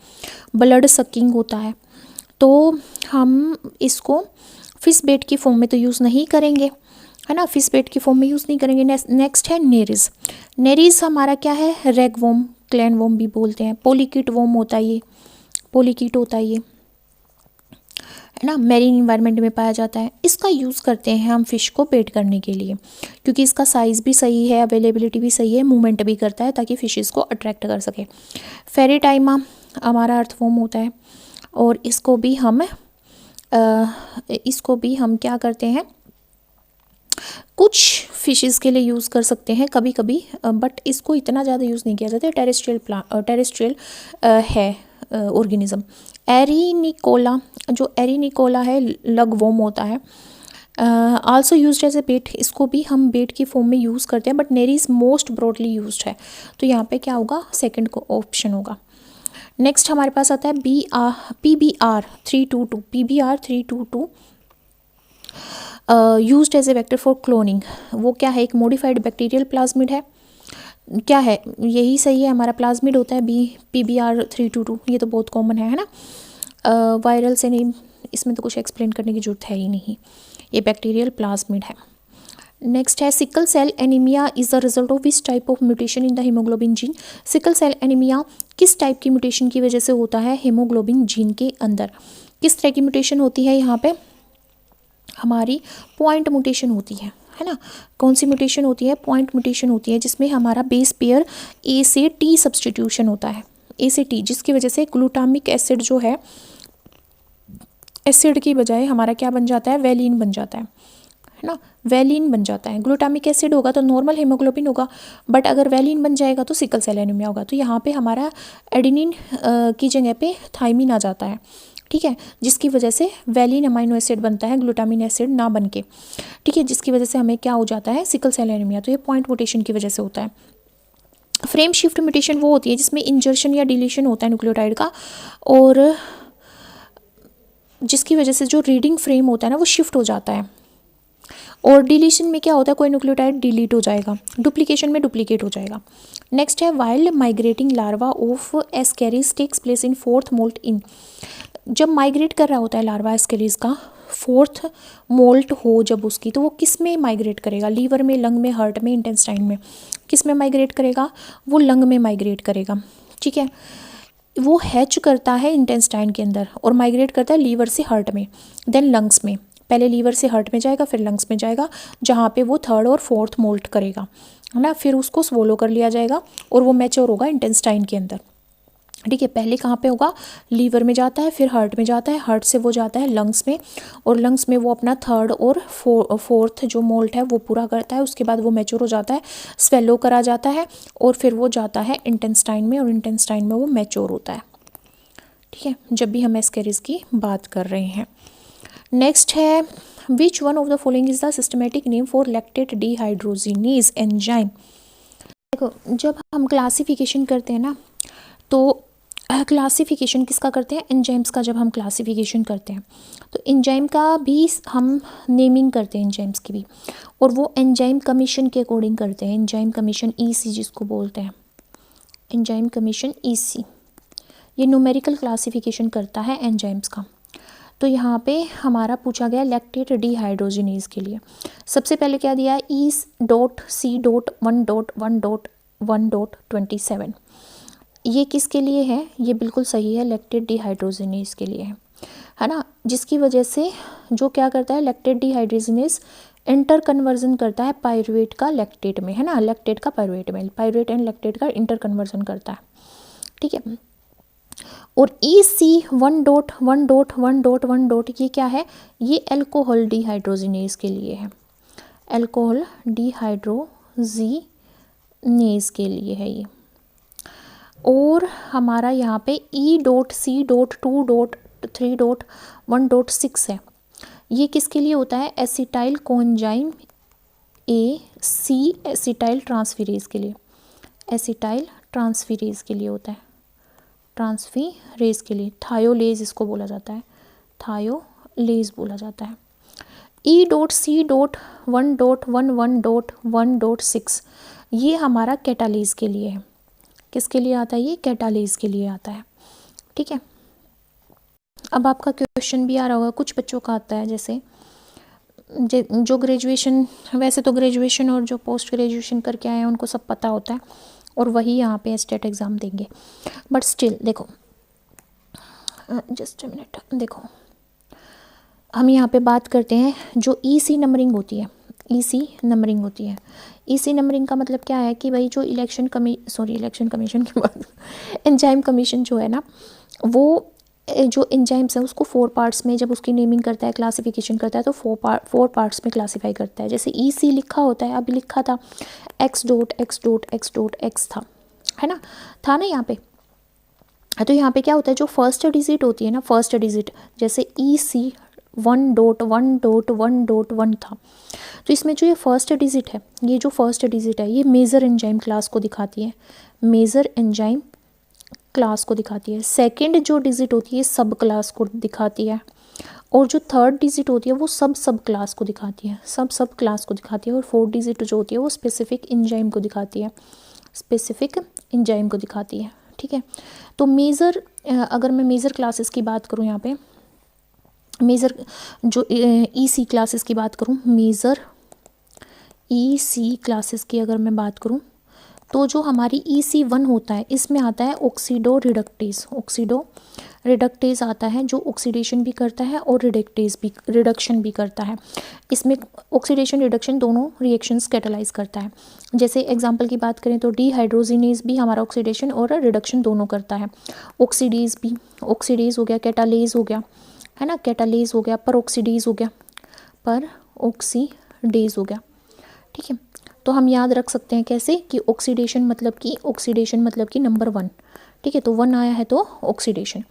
ब्लड सकिंग होता है, तो हम इसको फिश बेट की फॉर्म में तो यूज़ नहीं करेंगे, है ना, फिश बेट की फॉर्म में यूज़ नहीं करेंगे। नेक्स्ट है नेरिस। नेरिस हमारा क्या है, रेगवॉर्म, क्लैन वॉर्म भी बोलते हैं, पोलीकीट वॉर्म होता है ये, पोलीकीट होता है ये, है ना, मैरीन इन्वायरमेंट में पाया जाता है। इसका यूज़ करते हैं हम फिश को बेट करने के लिए, क्योंकि इसका साइज़ भी सही है, अवेलेबिलिटी भी सही है, मूवमेंट भी करता है, ताकि फिशेस को अट्रैक्ट कर सके। फेरीटाइमा हमारा अर्थवॉर्म होता है, और इसको भी हम क्या करते हैं, कुछ फिशेस के लिए यूज़ कर सकते हैं कभी कभी, बट इसको इतना ज़्यादा यूज़ नहीं किया जाता। टेरेस्ट्रियल है ऑर्गेनिज्म। एरिनिकोला, जो एरिनिकोला है लगवॉर्म होता है, आल्सो यूज्ड एज ए बेट, इसको भी हम बेट की फॉर्म में यूज़ करते हैं, but Nereis most broadly used है, तो यहाँ पे क्या होगा, सेकंड को ऑप्शन होगा। नेक्स्ट हमारे पास आता है PBR 322, PBR 322 used as a vector for cloning. वो क्या है, एक मॉडिफाइड बैक्टीरियल प्लाज्मिड है, क्या है, यही सही है, हमारा प्लाज्मिड होता है PBR 322, ये तो बहुत कॉमन है ना। वायरल से नहीं, इसमें तो कुछ एक्सप्लेन करने की जरूरत है ही नहीं, ये बैक्टीरियल प्लाज्मिड है। नेक्स्ट है sickle cell anaemia is the result of which type of mutation in the haemoglobin gene. Sickle cell anaemia किस टाइप की म्यूटेशन की वजह से होता है, हीमोग्लोबिन जीन के अंदर किस तरह की म्यूटेशन होती है, यहाँ पे हमारी पॉइंट म्यूटेशन होती है ना। कौन सी म्यूटेशन होती है, पॉइंट म्यूटेशन होती है, जिसमें हमारा बेस पेयर ए से टी सब्सटीट्यूशन होता है, ए से टी, जिसकी वजह से ग्लूटामिक एसिड जो है, एसिड की बजाय हमारा क्या बन जाता है, वैलिन बन जाता है ना, वैलिन बन जाता है। ग्लूटामिक एसिड होगा तो नॉर्मल हीमोग्लोबिन होगा, बट अगर वैलिन बन जाएगा तो सिकल सेल एनीमिया होगा। तो यहाँ पे हमारा एडेनिन की जगह पे थाइमिन आ जाता है, ठीक है, जिसकी वजह से वैलिन अमाइनो एसिड बनता है, ग्लूटामिन एसिड ना बन के, ठीक है, जिसकी वजह से हमें क्या हो जाता है, सिकल सेल एनीमिया। तो ये पॉइंट म्यूटेशन की वजह से होता है। फ्रेम शिफ्ट म्यूटेशन वो होती है जिसमें इंजर्शन या डिलीशन होता है न्यूक्लियोटाइड का, और जिसकी वजह से जो रीडिंग फ्रेम होता है ना वो शिफ्ट हो जाता है। और डिलीशन में क्या होता है, कोई न्यूक्लियोटाइड डिलीट हो जाएगा, डुप्लीकेशन में डुप्लीकेट हो जाएगा। नेक्स्ट है while migrating larva of Ascaris takes place in fourth moult in. जब माइग्रेट कर रहा होता है लार्वा एस्केरिस का, फोर्थ मोल्ट हो जब उसकी, तो वो किस में माइग्रेट करेगा, लीवर में, लंग में, हार्ट में, इंटेस्टाइन में, किस में माइग्रेट करेगा, वो लंग में माइग्रेट करेगा, ठीक है। वो हैच करता है इंटेस्टाइन के अंदर और माइग्रेट करता है लीवर से हार्ट में, देन लंग्स में, पहले लीवर से हार्ट में जाएगा, फिर लंग्स में जाएगा, जहाँ पे वो थर्ड और फोर्थ मोल्ट करेगा, है ना, फिर उसको स्वोलो कर लिया जाएगा और वो मैच्योर होगा इंटेस्टाइन के अंदर, ठीक है। पहले कहाँ पे होगा, लीवर में जाता है, फिर हार्ट में जाता है, हार्ट से वो जाता है लंग्स में, और लंग्स में वो अपना थर्ड और फोर्थ जो मोल्ट है वो पूरा करता है। उसके बाद वो मैच्योर हो जाता है, स्वेलो करा जाता है, और फिर वो जाता है इंटेस्टाइन में, और इंटेस्टाइन में वो मैच्योर होता है, ठीक है, जब भी हम एस्केरिस की बात कर रहे हैं। नेक्स्ट है which one of the following is the systematic name for lactate dehydrogenase enzyme. देखो, जब हम क्लासिफिकेशन करते हैं ना, तो क्लासिफिकेशन किसका करते हैं, एंजाइम्स का। जब हम क्लासिफिकेशन करते हैं तो एंजाइम का भी हम नेमिंग करते हैं, एंजाइम्स की भी, और वो एंजाइम कमीशन के अकॉर्डिंग करते हैं। एंजाइम कमीशन EC जिसको बोलते हैं, एंजाइम कमीशन EC, ये न्यूमेरिकल क्लासिफिकेशन करता है एंजाइम्स का। तो यहाँ पे हमारा पूछा गया लैक्टेट डिहाइड्रोजिनेज के लिए, सबसे पहले क्या दिया है, E.C.1.1.1.27। ये किसके लिए है, ये बिल्कुल सही है, लैक्टेट डिहाइड्रोजिनेज के लिए है ना, जिसकी वजह से जो क्या करता है, लैक्टेट डिहाइड्रोजिनेज इंटर कन्वर्जन करता है पायरुवेट का लैक्टेट में, है ना, लैक्टेट का पायरुवेट में, पायरुवेट एंड लैक्टेट का इंटर कन्वर्जन करता है, ठीक है। और EC1.1.1.1.1 ये क्या है, ये अल्कोहल डिहाइड्रोजिनेज के लिए है, अल्कोहल डिहाइड्रोजिनेज के लिए है ये। और हमारा यहाँ पे E.C.2.3.1.6 है, ये किसके लिए होता है, acetyl coenzyme AC acetyl transferase के लिए, एसिटाइल ट्रांसफेरेज के लिए होता है, ट्रांसफेरेज के लिए, थायोलेज इसको बोला जाता है, थायोलेज बोला जाता है। E.C.1.1.1.6 ये हमारा कैटालेज के लिए है, किसके लिए आता है, ये कैटालेज के लिए आता है, ठीक है। अब आपका क्वेश्चन भी आ रहा होगा, कुछ बच्चों का आता है, जैसे जो ग्रेजुएशन, वैसे तो ग्रेजुएशन और जो पोस्ट ग्रेजुएशन करके आए हैं उनको सब पता होता है और वही यहाँ पे स्टेट एग्ज़ाम देंगे, बट स्टिल देखो, जस्ट अ मिनट, देखो हम यहाँ पे बात करते हैं जो EC नंबरिंग होती है, EC नंबरिंग होती है। EC नंबरिंग का मतलब क्या है कि भाई जो इलेक्शन कमीशन के बाद एंजाइम कमीशन जो है ना, वो जो एंजाइम्स है उसको 4 पार्ट्स में जब उसकी नेमिंग करता है, क्लासिफिकेशन करता है, तो 4 पार्ट्स में क्लासीफाई करता है। जैसे EC लिखा होता है, अभी लिखा था X.X.X.X था, है ना, था ना यहाँ पे। तो यहाँ पे क्या होता है, जो फर्स्ट डिजिट होती है ना, फर्स्ट डिजिट, जैसे EC1.1.1.1 था, तो इसमें जो ये फर्स्ट डिजिट है, ये जो फर्स्ट डिजिट है, ये मेजर एंजाइम क्लास को दिखाती है, मेजर एंजाइम क्लास को दिखाती है। सेकंड जो डिजिट होती है सब क्लास को दिखाती है, और जो थर्ड डिजिट होती है वो सब क्लास को दिखाती है, सब क्लास को दिखाती है। और फोर्थ डिजिट जो होती है वो स्पेसिफिक एंजाइम को दिखाती है, स्पेसिफिक एंजाइम को दिखाती है, ठीक है। तो मेजर, अगर मैं मेजर क्लासेस की बात करूँ, यहाँ पे मेजर जो EC क्लासेस की बात करूँ, मेजर EC क्लासेस की अगर मैं बात करूँ, तो जो हमारी EC1 होता है, इसमें आता है ऑक्सीडो रिडक्टेज आता है, जो ऑक्सीडेशन भी करता है और रिडक्शन भी करता है। इसमें ऑक्सीडेशन रिडक्शन दोनों रिएक्शंस कैटालाइज करता है। जैसे एग्जांपल की बात करें तो डिहाइड्रोजिनेज भी हमारा ऑक्सीडेशन और रिडक्शन दोनों करता है। ऑक्सीडेज हो गया, कैटालेज हो गया, है ना, कैटालेज हो गया, परऑक्सीडेज हो गया, ठीक है। तो हम याद रख सकते हैं कैसे, कि ऑक्सीडेशन मतलब कि नंबर 1, ठीक है। तो 1 आया है तो ऑक्सीडेशन,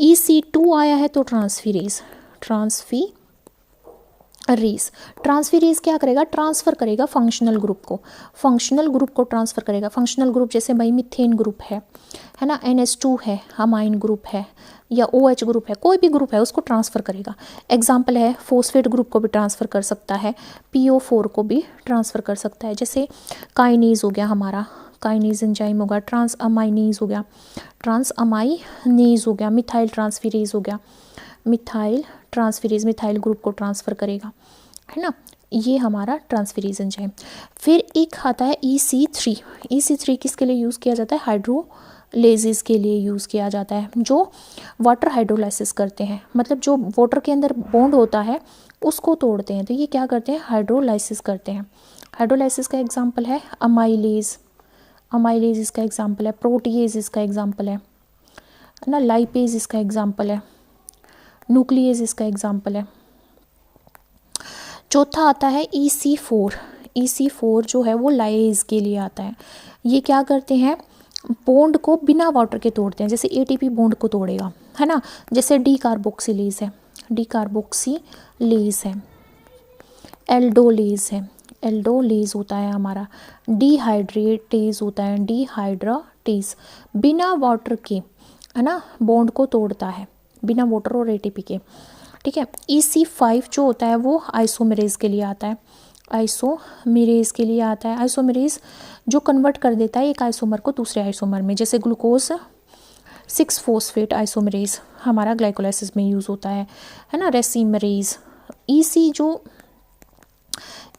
EC2 आया है तो ट्रांसफेरेज क्या करेगा, ट्रांसफ़र करेगा फंक्शनल ग्रुप को ट्रांसफ़र करेगा। फंक्शनल ग्रुप जैसे भाई मीथेन ग्रुप है ना, NH2 है, अमाइन ग्रुप है, या OH ग्रुप है, कोई भी ग्रुप है उसको ट्रांसफ़र करेगा। एग्जाम्पल है, फॉस्फेट ग्रुप को भी ट्रांसफ़र कर सकता है, PO4 को भी ट्रांसफ़र कर सकता है। जैसे काइनेज हो गया, हमारा काइनेज एंजाइम होगा, ट्रांसअमाइनेज हो गया, मिथाइल ट्रांसफेरेज हो गया, मिथाइल ग्रुप को ट्रांसफ़र करेगा, है ना, ये हमारा ट्रांसफेरेज एंजाइम। फिर एक आता है EC3 किसके लिए यूज़ किया जाता है, हाइड्रोलेसिस के लिए यूज़ किया जाता है, जो वाटर हाइड्रोलाइसिस करते हैं, मतलब जो वाटर के अंदर बॉन्ड होता है उसको तोड़ते हैं, तो ये क्या करते हैं, हाइड्रोलाइसिस करते हैं। हाइड्रोलाइसिस का एग्जाम्पल है अमाइलेज इसका एग्जाम्पल है, प्रोटीएज इसका एग्जाम्पल है ना, लाइपेज इसका एग्जाम्पल है, न्यूक्लियस इसका एग्जाम्पल है। चौथा आता है EC4 जो है वो लाइज के लिए आता है। ये क्या करते हैं, बॉन्ड को बिना वाटर के तोड़ते हैं, जैसे ATP बॉन्ड को तोड़ेगा, है ना, जैसे डीकार्बोक्सिलेज है, एल्डोलेज होता है हमारा, डिहाइड्रेटेज होता है, बिना वाटर के, है ना, बॉन्ड को तोड़ता है, बिना वाटर और ATP के, ठीक है। EC5 जो होता है वो आइसोमेरेज के लिए आता है, आइसोमेरेज जो कन्वर्ट कर देता है एक आइसोमर को दूसरे आइसोमर में, जैसे ग्लूकोज 6-फॉस्फेट आइसोमेरेज हमारा ग्लाइकोलाइसिस में यूज़ होता है ना, रेसिमरेज।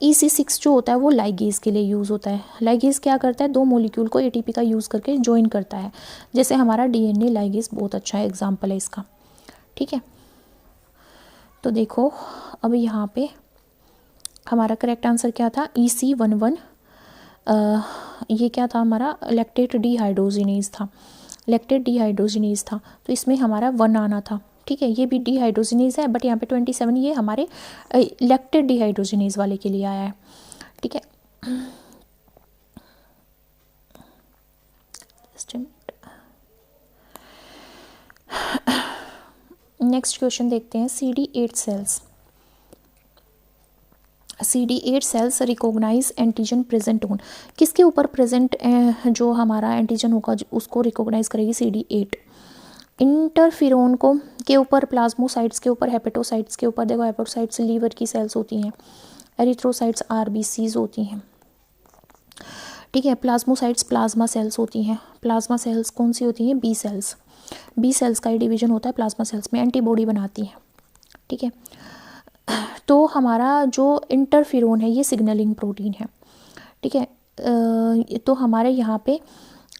EC6 जो होता है वो लाइगेज के लिए यूज़ होता है। लाइगेज क्या करता है, 2 मॉलिक्यूल को ATP का यूज़ करके ज्वाइन करता है, जैसे हमारा DNA लाइगेज बहुत अच्छा एग्जाम्पल है इसका, ठीक है। तो देखो अब यहाँ पे हमारा करेक्ट आंसर क्या था, EC11, ये क्या था हमारा, लैक्टेट डिहाइड्रोजिनेज था। लैक्टेट डिहाइड्रोजिनेज था, तो इसमें हमारा 1 आना था। ठीक है, ये भी डिहाइड्रोजिनेज है, बट यहाँ पे 27 ये हमारे लैक्टेट डिहाइड्रोजिनेज वाले के लिए आया है। ठीक है, नेक्स्ट क्वेश्चन देखते हैं। CD8 cells, CD8 cells recognise antigen present on, किसके ऊपर प्रेजेंट जो हमारा एंटीजन होगा उसको रिकॉग्नाइज करेगी CD8। इंटरफिरोन को के ऊपर, प्लाज्मोसाइट्स के ऊपर, हेपेटोसाइट्स के ऊपर। देखो हेपेटोसाइट्स लीवर की सेल्स होती हैं, एरिथ्रोसाइट्स RBCs होती हैं। ठीक है, प्लाज्मोसाइट्स प्लाज्मा सेल्स होती हैं। प्लाज्मा सेल्स कौन सी होती हैं? B sales. बी सेल्स का ही डिवीजन होता है प्लाज्मा सेल्स में, एंटीबॉडी बनाती हैं। ठीक है, तो हमारा जो इंटरफिरोन है ये सिग्नलिंग प्रोटीन है। ठीक है, तो हमारे यहाँ पे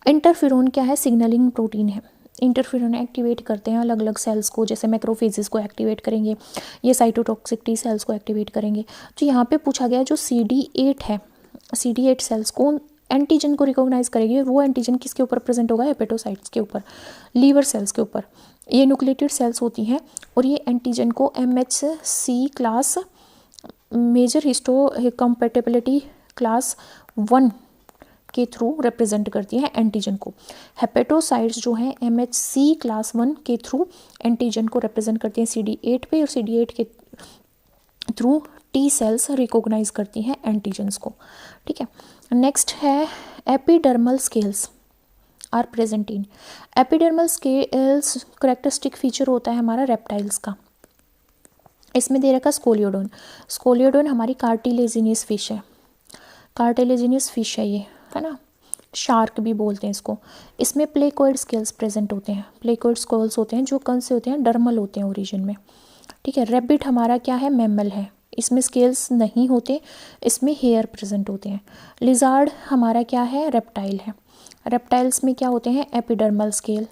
इंटरफिरोन क्या है? सिग्नलिंग प्रोटीन है। इंटरफिरोन एक्टिवेट करते हैं अलग अलग सेल्स को, जैसे मैक्रोफेजेस को एक्टिवेट करेंगे, ये साइटोटॉक्सिक टी सेल्स को एक्टिवेट करेंगे। तो यहाँ पे पूछा गया जो CD8 है, CD8 सेल्स को एंटीजन को रिकॉग्नाइज करेगी, वो एंटीजन किसके ऊपर प्रेजेंट होगा? हेपेटोसाइट्स के ऊपर, लीवर सेल्स के ऊपर। ये न्यूक्लिएटेड सेल्स होती हैं और ये एंटीजन को MHC class, major histocompatibility class 1 के थ्रू रिप्रेजेंट करती हैं एंटीजन को। हेपेटोसाइट्स जो हैं MHC क्लास 1 के थ्रू एंटीजन को रिप्रेजेंट करती हैं CD8 पे, और CD8 के थ्रू टी सेल्स रिकॉग्नाइज करती हैं एंटीजन्स को। ठीक है, नेक्स्ट है epidermal scales are present in. Epidermal scales characteristic feature होता है हमारा रेप्टाइल्स का। इसमें दे रखा स्कोलियोडोन। स्कोलियोडोन हमारी कार्टिलेजिनियस फिश है, कार्टिलेजिनियस फिश है ये, है ना, शार्क भी बोलते हैं इसको। इसमें प्लेकोइड स्केल्स प्रेजेंट होते हैं। प्लेकोइड स्केल्स होते हैं जो कौन से होते हैं? डर्मल होते हैं ओरिजिन में। ठीक है, रैबिट हमारा क्या है? मैमल है, इसमें स्केल्स नहीं होते, इसमें हेयर प्रेजेंट होते हैं। लिजार्ड हमारा क्या है? रेप्टाइल है। रेप्टाइल्स में क्या होते हैं? Epidermal scale.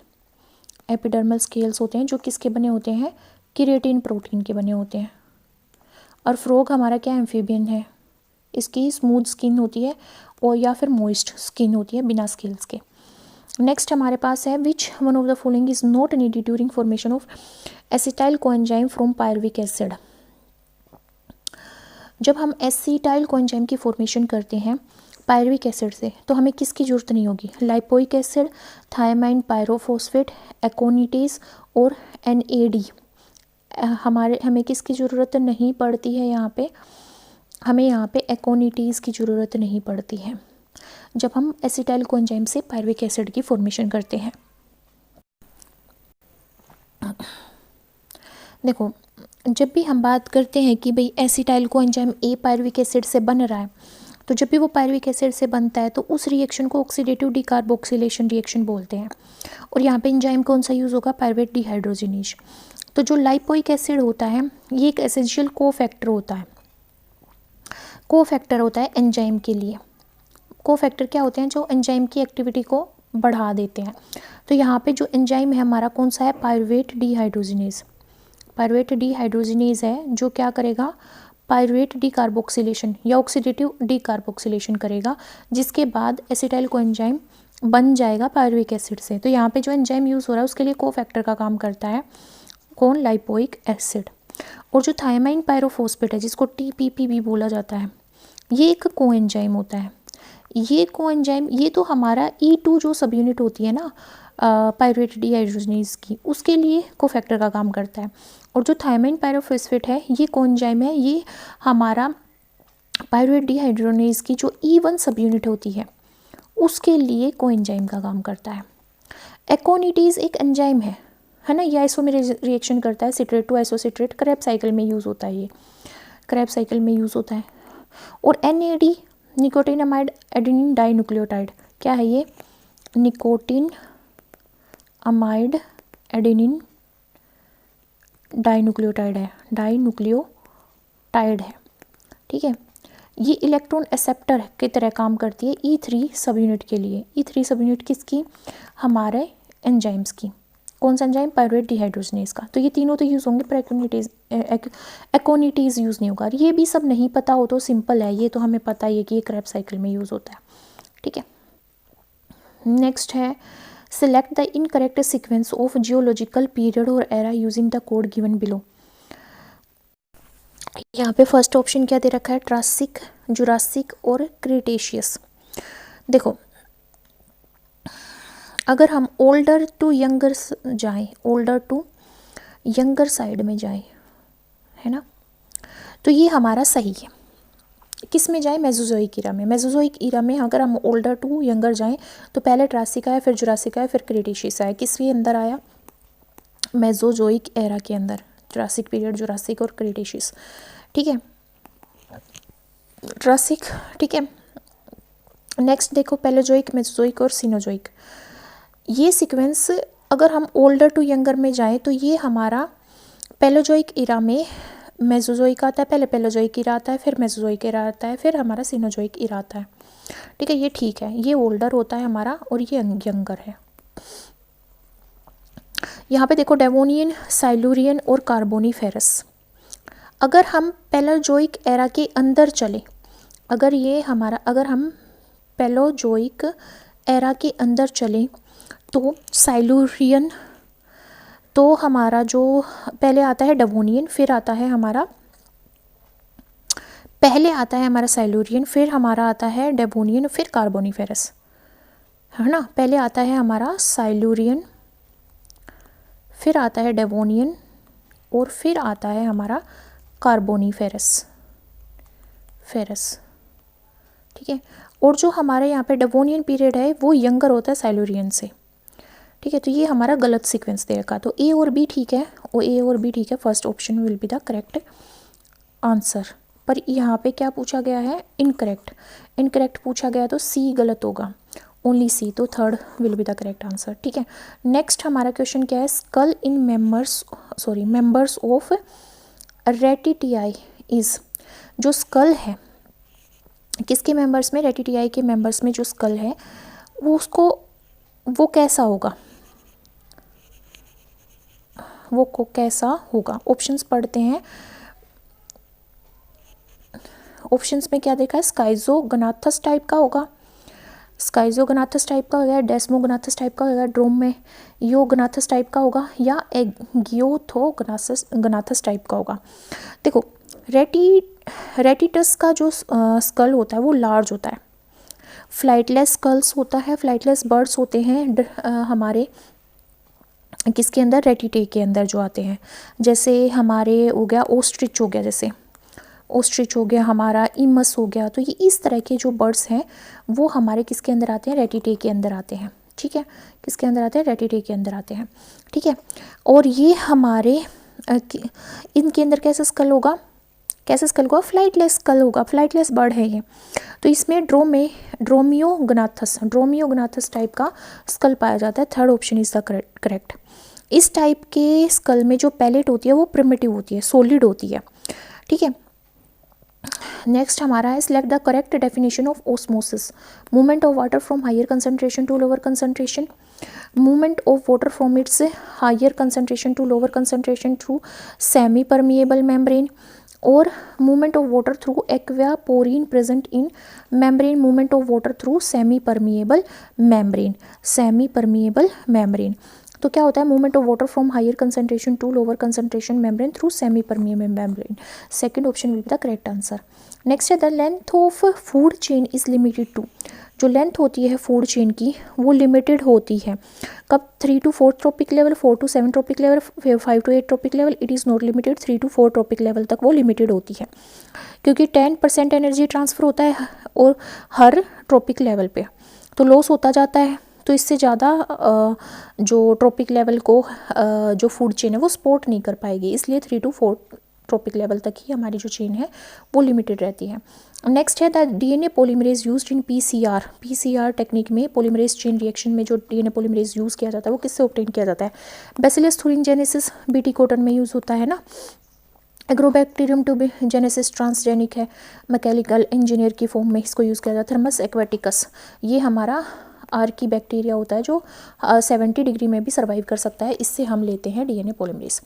एपिडर्मल स्केल्स होते हैं जो किसके बने होते हैं? केराटिन प्रोटीन के बने होते हैं। और फ्रॉग हमारा क्या? एम्फीबियन है, इसकी स्मूथ स्किन होती है और या फिर मॉइस्ट स्किन होती है बिना स्केल्स के। नेक्स्ट हमारे पास है which one of the following is not needed during formation of acetyl coenzyme from pyruvic acid. जब हम एसिटाइल कोएंजाइम की फॉर्मेशन करते हैं पायरुविक एसिड से, तो हमें किसकी जरूरत नहीं होगी? Lipoic acid, thiamine pyrophosphate, aconitase और NAD। हमें किसकी ज़रूरत नहीं पड़ती है यहाँ पे? हमें यहाँ पे एकोनिटीज़ की ज़रूरत नहीं पड़ती है जब हम एसिटाइल कोएंजाइम से पायरुविक एसिड की फॉर्मेशन करते हैं। देखो, जब भी हम बात करते हैं कि भाई acetyl coenzyme A pyruvic acid से बन रहा है, तो जब भी वो पायरुविक एसिड से बनता है तो उस रिएक्शन को ऑक्सीडेटिव डिकार्बोक्सिलेशन रिएक्शन बोलते हैं। और यहाँ पे एंजाइम कौन सा यूज़ होगा? Pyruvate dehydrogenase. तो जो लाइपोइक एसिड होता है ये एक एसेंशियल कोफैक्टर होता है, कोफैक्टर होता है एंजाइम के लिए। कोफैक्टर क्या होते हैं? जो एंजाइम की एक्टिविटी को बढ़ा देते हैं। तो यहाँ पे जो एंजाइम है हमारा कौन सा है? Pyruvate dehydrogenase. पायरुवेट डिहाइड्रोजिनेज है जो क्या करेगा? पायरुवेट डिकार्बोक्सिलेशन या ऑक्सीडेटिव डिकार्बोक्सिलेशन करेगा, जिसके बाद एसिटाइल कोएंजाइम बन जाएगा पायरुविक एसिड से। तो यहाँ पे जो एंजाइम यूज़ हो रहा है उसके लिए कोफैक्टर का काम करता है कौन? Lipoic acid. और जो थायमाइन पायरोफॉस्फेट है जिसको TPP भी बोला जाता है, ये एक कोएंजाइम होता है। ये कोएंजाइम, ये तो हमारा E2 जो सब यूनिट होती है ना पायरुवेट डिहाइड्रोजिनेज की, उसके लिए कोफैक्टर का काम करता है। और जो थायमाइन पायरोफॉस्फेट है ये कोएंजाइम है, ये हमारा पायरुवेट डिहाइड्रोजिनेज की जो E1 सब यूनिट होती है उसके लिए कोएंजाइम का काम करता है। एकोनिटीज एक एंजाइम है ना, ये आइसोमेरेज रिएक्शन करता है citrate to isocitrate, Kreb cycle में यूज़ होता है, ये क्रेब साइकिल में यूज़ होता है। और NAD निकोटिनामाइड एडेनिन डाइन्यूक्लियोटाइड, क्या है ये? निकोटिन अमाइड एडेनिन डाइन्यूक्लियोटाइड है, डाइन्यूक्लियोटाइड है। ठीक है, ये इलेक्ट्रॉन एक्सेप्टर की तरह काम करती है E3 सब यूनिट के लिए। E3 सब यूनिट किसकी? हमारे एंजाइम्स की। कौन सा एंजाइम? पायरुवेट डिहाइड्रोजिनेज का। तो ये तीनों तो यूज़ होंगे, पर एकोनिटीज यूज़ नहीं होगा। ये भी सब नहीं पता हो तो सिंपल है, ये तो हमें पता ही है कि ये क्रेब साइकिल में यूज़ होता है। ठीक है, नेक्स्ट है select the incorrect sequence of geological period और era using the code given below. यहाँ पे फर्स्ट ऑप्शन क्या दे रखा है, ट्रासिक, जुरासिक और क्रिटेशियस। देखो अगर हम ओल्डर टू यंगर जाएं, ओल्डर टू यंगर साइड में जाएं, है ना, तो ये हमारा सही है। किस में जाए, मेसोजोइक ईरा में। मेसोजोइक ईरा में अगर हम ओल्डर टू यंगर जाएं तो पहले ट्रासिक आया, फिर जुरासिक आया, फिर क्रिटेशियस आया। किसके अंदर आया, मेसोजोइक एरा के अंदर, ट्रासिक पीरियड, जुरासिक और क्रिटेशियस। ठीक है, ट्रासिक, ठीक है। नेक्स्ट देखो, पैलेजोइक, मेसोजोइक और सिनोजोइक। ये सीक्वेंस अगर हम ओल्डर टू यंगर में जाएं तो ये हमारा पैलेजोइक ईरा में मेसोजोइक आता है, पहले पैलेजोइक ईरा आता है, फिर मेसोजोइक ईरा आता है, फिर हमारा सिनोजोइक ईरा आता है। ठीक है, ये ठीक है, ये ओल्डर होता है हमारा और ये यंगर है। यहाँ पे देखो डेवोनियन, साइलूरियन और कार्बोनीफेरस। अगर हम पैलेजोइक एरा के अंदर चले, अगर हम पैलेजोइक एरा के अंदर चलें तो साइलूरियन, तो हमारा जो पहले आता है डेवोनियन, फिर आता है हमारा, पहले आता है हमारा साइलूरियन, फिर हमारा आता है डेवोनियन, फिर कार्बोनीफेरस, है ना। पहले आता है हमारा साइलूरियन, फिर आता है डेवोनियन और फिर आता है हमारा कार्बोनीफेरस, ठीक है। और जो हमारे यहाँ पे डेवोनियन पीरियड है वो यंगर होता है साइलूरियन से। ठीक है, तो ये हमारा गलत सीक्वेंस दे रखा, तो ए और बी ठीक है, और ए और बी ठीक है, first option will be the correct answer. पर यहाँ पे क्या पूछा गया है, इनकरेक्ट पूछा गया, तो सी गलत होगा, ओनली सी, तो third will be the correct answer. ठीक है, नेक्स्ट हमारा क्वेश्चन क्या है, skull in members of Ratitae is. जो स्कल है किसके मेंबर्स में, रेटिटियाई के मेंबर्स में जो स्कल है वो कैसा होगा, कैसा होगा। ऑप्शंस पढ़ते हैं। ऑप्शंस में क्या देखा है, स्काइजोगनाथस टाइप का होगा, डेस्मोगनाथस टाइप का होगा, ड्रोमेयोगनाथस टाइप का होगा, या एगियोथोगनाथस टाइप का होगा। देखो रेटिटस का जो स्कल होता है वो लार्ज होता है, फ्लाइटलेस स्कल्स होता है, फ्लाइटलेस बर्ड्स होते हैं हमारे किसके अंदर, रेटिटे के अंदर जो आते हैं, जैसे हमारे हो गया ओस्ट्रिच हो गया हमारा, इमस हो गया। तो ये इस तरह के जो बर्ड्स हैं वो हमारे किसके अंदर आते हैं, रेटिटे के अंदर आते हैं। ठीक है, किसके अंदर आते हैं, रेटिटे के अंदर आते हैं। ठीक है, और ये हमारे इनके अंदर कैसा स्कल होगा, फ्लाइटलेस स्कल होगा, फ्लाइटलेस बर्ड है ये। तो इसमें ड्रोमियोगनाथस टाइप का स्कल पाया जाता है, third option is the correct. इस टाइप के स्कल में जो पैलेट होती है वो प्रिमिटिव होती है, सॉलिड होती है। ठीक है, नेक्स्ट हमारा है, select the correct definition of osmosis. Movement of water from higher concentration to lower concentration, movement of water from its higher concentration to lower concentration through semi permeable membrane, और movement of water through aquaporin present in membrane, movement of water through semi permeable membrane. तो क्या होता है, movement of water from higher concentration to lower concentration membrane through semi permeable membrane, second option will be the correct answer. Next है, the length of food chain is limited to. जो length होती है food chain की वो limited होती है कब, 3 to 4 trophic level, 4 to 7 trophic level, 5 to 8 trophic level. It is not limited, 3 to 4 trophic level तक वो लिमिटेड होती है, क्योंकि 10% एनर्जी ट्रांसफ़र होता है और हर ट्रॉपिक लेवल पे, तो लॉस होता जाता है। तो इससे ज़्यादा जो ट्रॉपिक लेवल को जो फूड चेन है वो सपोर्ट नहीं कर पाएगी, इसलिए 3 to 4 ट्रॉपिक लेवल तक ही हमारी जो चेन है वो लिमिटेड रहती है। नेक्स्ट है, the DNA polymerase used in PCR technique में, पॉलीमरेज चेन रिएक्शन में जो डीएनए पॉलीमरेज यूज़ किया जाता है वो किससे ऑब्टेन किया जाता है, बैसिलस थुरिनजेनेसिस, बीटी कॉटन में यूज़ होता है ना। एग्रोबैक्टीरियम ट्यूबिजेनेसिस ट्रांसजेनिक है, मैकेनिकल इंजीनियर की फॉर्म में इसको यूज़ किया जाता है। थर्मस एक्वेटिकस, ये हमारा आर्की बैक्टीरिया होता है जो 70 डिग्री में भी सर्वाइव कर सकता है, इससे हम लेते हैं DNA polymerase,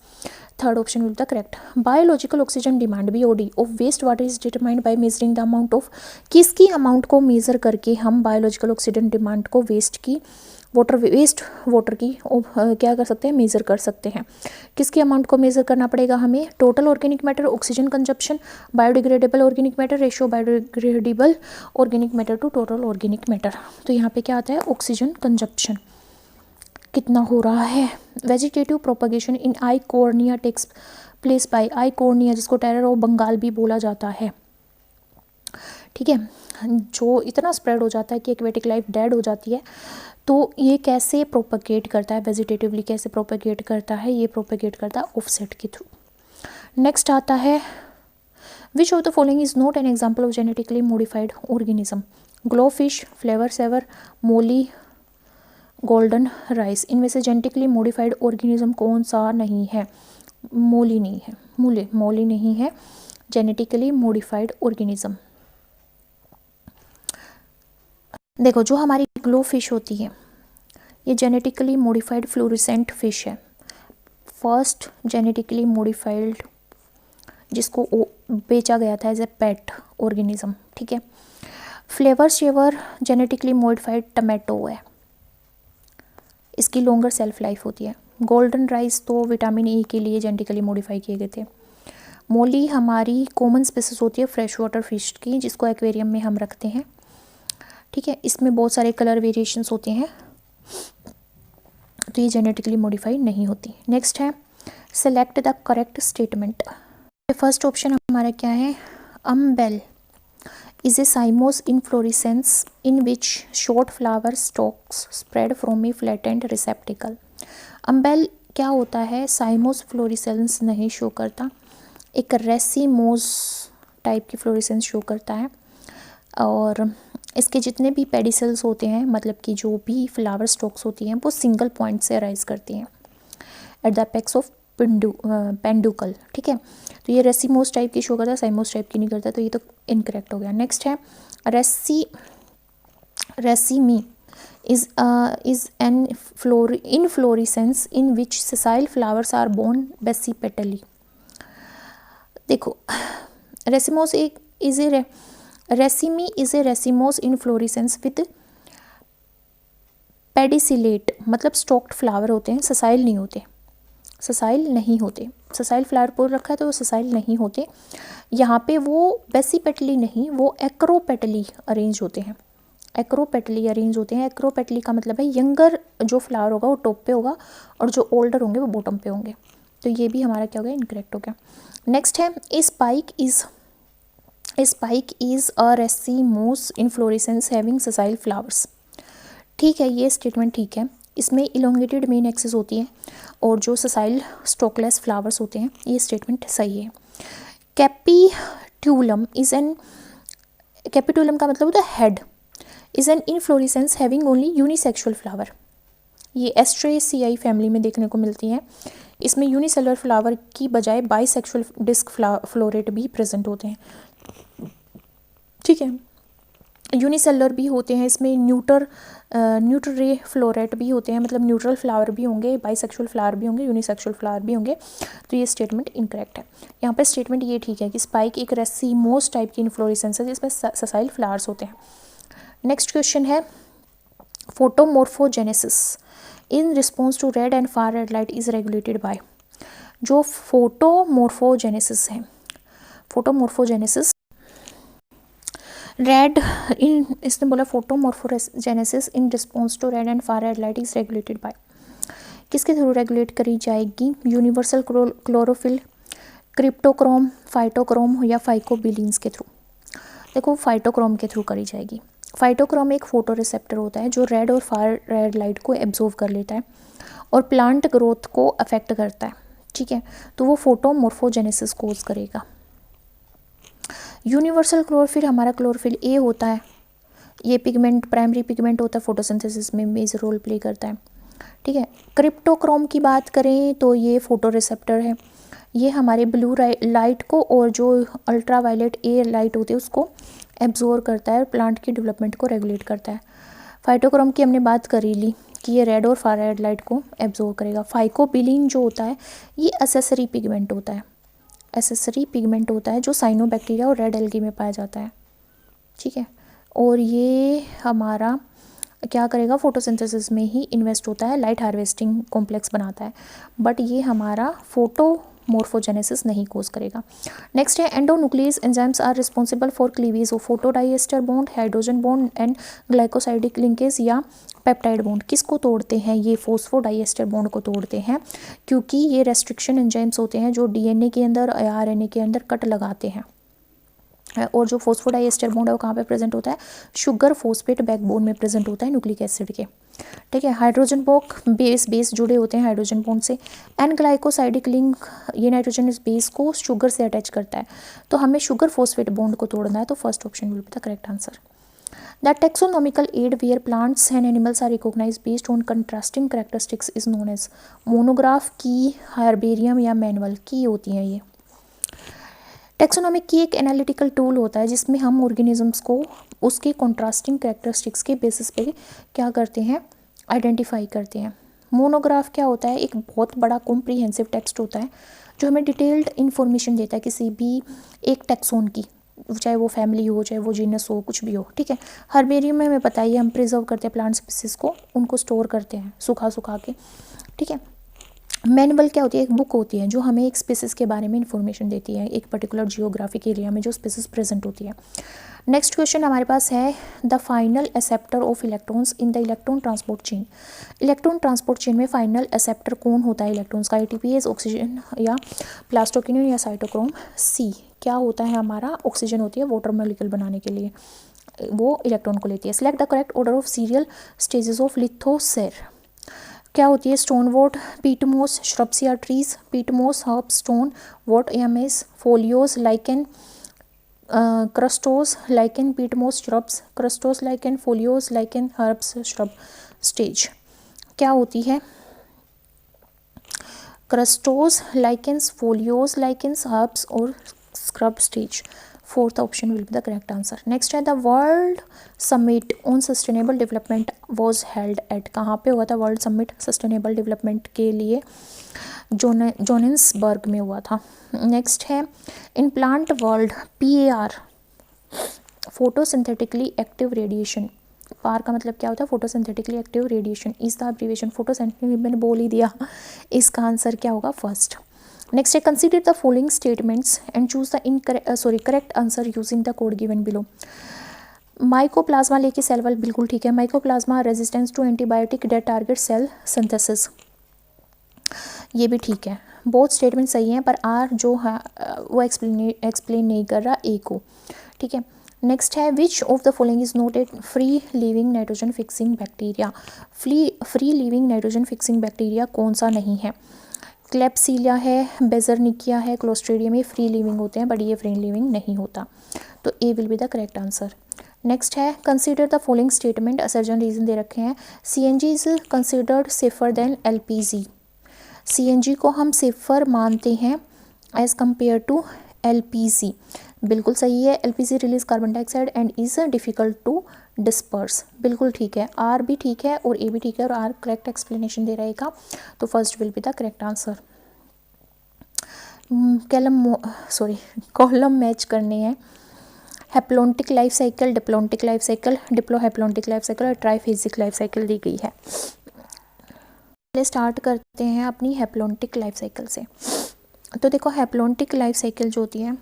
third option will the correct. Biological oxygen demand BOD of waste water is determined by measuring the amount of, किसकी अमाउंट को मेज़र करके हम बायोलॉजिकल ऑक्सीजन डिमांड को वेस्ट की वाटर वेस्ट वाटर की क्या कर सकते हैं, मेज़र कर सकते हैं। किसकी अमाउंट को मेज़र करना पड़ेगा हमें, total organic matter, oxygen consumption, biodegradable organic matter, ratio biodegradable organic matter to total organic matter. तो यहाँ पे क्या आता है, ऑक्सीजन कंजप्शन कितना हो रहा है। Vegetative propagation in Eichhornia takes place by Eichhornia, जिसको टेरर ऑफ बंगाल भी बोला जाता है, ठीक है, जो इतना स्प्रेड हो जाता है कि एक्वेटिक लाइफ डेड हो जाती है। तो ये कैसे प्रोपगेट करता है, वेजिटेटिवली कैसे प्रोपगेट करता है, ये प्रोपगेट करता है ऑफसेट के थ्रू। नेक्स्ट आता है, which of the following is not an example of genetically modified organism, GloFish, Flavr Savr, Molly, golden rice. इनमें से जेनेटिकली मॉडिफाइड ऑर्गेनिज्म कौन सा नहीं है, मोली नहीं है, मोली नहीं है जेनेटिकली मॉडिफाइड ऑर्गेनिज्म। देखो जो हमारी ग्लो फिश होती है ये जेनेटिकली मॉडिफाइड फ्लोरेसेंट फिश है, फर्स्ट जेनेटिकली मॉडिफाइड जिसको बेचा गया था एज ए पेट ऑर्गेनिज्म, ठीक है। Flavour shaver genetically modified tomato है, इसकी लॉन्गर सेल्फ लाइफ होती है। गोल्डन राइस तो विटामिन ई के लिए जेनेटिकली मॉडिफाई किए गए थे। मोली हमारी कॉमन स्पीसीज होती है फ्रेश वाटर फिश की, जिसको एक्वेरियम में हम रखते हैं, ठीक है। इसमें बहुत सारे कलर वेरिएशंस होते हैं, तो ये जेनेटिकली मॉडिफाई नहीं होती। नेक्स्ट है, select the correct statement. First option हमारा क्या है, humble is a cymose inflorescence in which short flower stalks spread from a flattened receptacle। Humble क्या होता है, साइमोस फ्लोरिसेंस नहीं शो करता, एक रेसिमोस टाइप की फ्लोरिसेंस शो करता है। और इसके जितने भी पेडिसल्स होते हैं, मतलब कि जो भी फ्लावर स्टॉक्स होती हैं, वो सिंगल पॉइंट से अराइज करती हैं एट द अपेक्स ऑफ पेंडुकल, ठीक है। तो ये रेसिमोस टाइप की शो करता है, साइमोस टाइप की नहीं करता, तो ये तो इनकरेक्ट हो गया। नेक्स्ट है, रेसिमी is an inflorescence in which sessile flowers are born basipetally। देखो रेसिमोस एक raceme is a racemose inflorescence with pedicellate, मतलब स्टॉक्ड फ्लावर होते हैं, ससाइल नहीं होते, ससाइल फ्लावर पोल रखा है तो वो ससाइल नहीं होते। यहाँ पे वो बेसिपेटली नहीं, वो एक्रोपेटली अरेंज होते हैं, एक्रोपेटली का मतलब है यंगर जो फ्लावर होगा वो टॉप पे होगा और जो ओल्डर होंगे वो बॉटम पे होंगे। तो ये भी हमारा क्या हो गया, इनकरेक्ट हो गया। नेक्स्ट है, spike is a racemose inflorescence having ससाइल flowers. ठीक है, ये स्टेटमेंट ठीक है, इसमें इलोंगेटेड मेन एक्सिस होती है और जो ससाइल स्टॉकलेस फ्लावर्स होते हैं, ये स्टेटमेंट सही है। कैपिट्यूलम का मतलब होता है head, is an inflorescence having only unisexual flower. ये एस्ट्रेसियाई फैमिली में देखने को मिलती हैं। इसमें यूनिसेलुलर फ्लावर की बजाय बाइसेक्सुअल डिस्क फ्लोरेट भी प्रेजेंट होते हैं, ठीक है। यूनिसेलुलर भी होते हैं, इसमें न्यूट्रल रे फ्लोरेट भी होते हैं, मतलब न्यूट्रल फ्लावर भी होंगे, बाइसेक्सुअल फ्लावर भी होंगे, यूनिसेक्सुअल फ्लावर भी होंगे। तो ये स्टेटमेंट इनकरेक्ट है। यहाँ पे स्टेटमेंट ये ठीक है कि स्पाइक एक रेसिमोस टाइप की इन्फ्लोरेसेंस है जिसमें ससाइल फ्लावर्स होते हैं। नेक्स्ट क्वेश्चन है, photomorphogenesis in response to red and far red light is regulated by. जो फोटोमॉर्फोजेनेसिस है, फोटोमॉर्फोजेनेसिस रेड इन, इसने बोला photomorphogenesis in response to red and far red light is regulated by, किसके through regulate करी जाएगी? Universal chlorophyll, cryptochrome, phytochrome या फाइकोबिलीन्स के through. देखो फाइटोक्रोम के थ्रू करी जाएगी। फाइटोक्रोम एक फोटो रिसेप्टर होता है जो रेड और फार रेड लाइट को एब्जॉर्व कर लेता है और प्लांट ग्रोथ को अफेक्ट करता है, ठीक है। तो वो फोटोमॉर्फोजेनेसिस कोज करेगा। यूनिवर्सल क्लोरोफिल हमारा क्लोरोफिल ए होता है, ये पिगमेंट प्राइमरी पिगमेंट होता है, फोटोसिंथेसिस में मेजर रोल प्ले करता है, ठीक है। क्रिप्टोक्रोम की बात करें तो ये फोटो रिसेप्टर है, ये हमारे ब्लू लाइट को और जो अल्ट्रा वायलेट ए लाइट होती है उसको एब्जॉर्ब करता है और प्लांट की डेवलपमेंट को रेगुलेट करता है। फाइटोक्रोम की हमने बात कर ही ली कि ये रेड और फार रेड लाइट को एब्जॉर्ब करेगा। फाइकोबिलीन जो होता है ये एसेसरी पिगमेंट होता है, जो साइनोबैक्टीरिया और रेड एल्गी में पाया जाता है, ठीक है। और ये हमारा क्या करेगा, फोटोसिंथेसिस में ही इन्वेस्ट होता है, लाइट हार्वेस्टिंग कॉम्प्लेक्स बनाता है, बट ये हमारा फोटोमॉर्फोजेनेसिस नहीं कोज करेगा। नेक्स्ट है endonuclease enzymes are responsible for cleavage of phosphodiester bond, hydrogen bond and glycosidic linkage या पेप्टाइड बॉन्ड। किसको तोड़ते हैं, ये फोस्फोडाइएस्टर बॉन्ड को तोड़ते हैं, क्योंकि ये रेस्ट्रिक्शन एंजाइम्स होते हैं जो डीएनए के अंदर या आरएनए के अंदर कट लगाते हैं। और जो फोस्फोडाइएस्टर बॉन्ड है वो कहाँ पे प्रेजेंट होता है, शुगर फोस्फेट बैकबोन में प्रेजेंट होता है न्यूक्लिक एसिड के। ठीक है, हाइड्रोजन बॉन्ड बेस जुड़े होते हैं हाइड्रोजन बॉन्ड से। एन ग्लाइकोसाइडिक लिंक, ये नाइट्रोजन इस बेस को शुगर से अटैच करता है, तो हमें शुगर फोस्फेट बॉन्ड को तोड़ना है, तो first option will be the correct answer. The taxonomical aid where plants and animals are recognised based on contrasting characteristics is known as. Monograph की, हार्बेरियम या मैनुअल की होती हैं ये। टेक्सोनॉमिक की एक एनालिटिकल टूल होता है जिसमें हम ऑर्गेनिजम्स को उसके कॉन्ट्रास्टिंग कैरेक्टरिस्टिक्स के बेसिस पे क्या करते हैं, आइडेंटिफाई करते हैं। मोनोग्राफ क्या होता है, एक बहुत बड़ा कॉम्प्रिहेंसिव टेक्स्ट होता है जो हमें डिटेल्ड इन्फॉर्मेशन देता है किसी भी एक टैक्सोन की, चाहे वो फैमिली हो, चाहे वो जीनस हो, कुछ भी हो। ठीक है, हर्बेरियम में हमें पता ही, हम प्रिजर्व करते हैं प्लांट स्पीसीज को, उनको स्टोर करते हैं सुखा के। ठीक है, मैनुअल क्या होती है, एक बुक होती है जो हमें एक स्पीसीज के बारे में इंफॉर्मेशन देती है, एक पर्टिकुलर जियोग्राफिक एरिया में जो स्पीसीज प्रेजेंट होती है। नेक्स्ट क्वेश्चन हमारे पास है the final acceptor of electrons in the electron transport chain. Electron transport chain में फाइनल एक्सेप्टर कौन होता है इलेक्ट्रॉन्स का, एटीपीएस, ऑक्सीजन या प्लास्टोक्विनोन या साइटोक्रोम सी। क्या होता है हमारा, ऑक्सीजन होती है वाटर मॉलिक्यूल बनाने के लिए, वो इलेक्ट्रॉन को लेती है। Select the correct order of seral stages of lithosere. क्या होती है, स्टोन वॉट, पीटमोस, श्रब्स या trees, peat moss, herb, stone wort, mosses, foliose, lichen, crustose, lichen, peat moss, shrubs, crustose, lichen, foliose, lichen, herbs, shrub, stage. क्या होती है, crustose, lichens, foliose, lichens, herbs और scrub stage. Fourth option will be the correct answer. Next है the world summit on sustainable development was held at. कहाँ पे हुआ था world summit sustainable development के लिए, जोहानिसबर्ग में हुआ था। नेक्स्ट है in plant world PAR, photosynthetically active radiation. PAR का मतलब क्या होता है, photosynthetically active radiation is the abbreviation. Photosynthetic मैंने बोल ही दिया, इसका आंसर क्या होगा, फर्स्ट। नेक्स्ट है consider the following statements and choose the correct answer using the code given below. Mycoplasma lack cell wall, बिल्कुल ठीक है। Mycoplasma resistance to antibiotic that target cell synthesis, ये भी ठीक है। बहुत स्टेटमेंट सही हैं, पर आर जो है वो एक्सप्लेन नहीं कर रहा ए को। ठीक है, नेक्स्ट है which of the following is not a free living nitrogen fixing bacteria. Free living nitrogen fixing bacteria कौन सा नहीं है, क्लेप्सिलिया है, बेजरनिकिया है, क्लोस्ट्रीडियम, ये फ्री लिविंग होते हैं, बट ये फ्री लिविंग नहीं होता, तो A will be the correct answer. Next है consider the following statement, assertion reason दे रखे हैं। CNG is considered safer than LPG। CNG को हम सेफर मानते हैं एज कम्पेयर टू LPG, बिल्कुल सही है। LPG release carbon dioxide and is difficult to disperse, बिल्कुल ठीक है। आर भी ठीक है और ए भी ठीक है, और आर करेक्ट एक्सप्लेनेशन दे रहेगा, तो first will be the correct answer. Column match करने हैं। Haplontic life cycle, diplontic life cycle, diplohaplontic life cycle और ट्राइफेजिक लाइफ साइकिल दी गई है। पहले स्टार्ट करते हैं अपनी हैप्लोन्टिक लाइफ साइकिल से। तो देखो हैप्लोन्टिक लाइफ साइकिल जो होती है,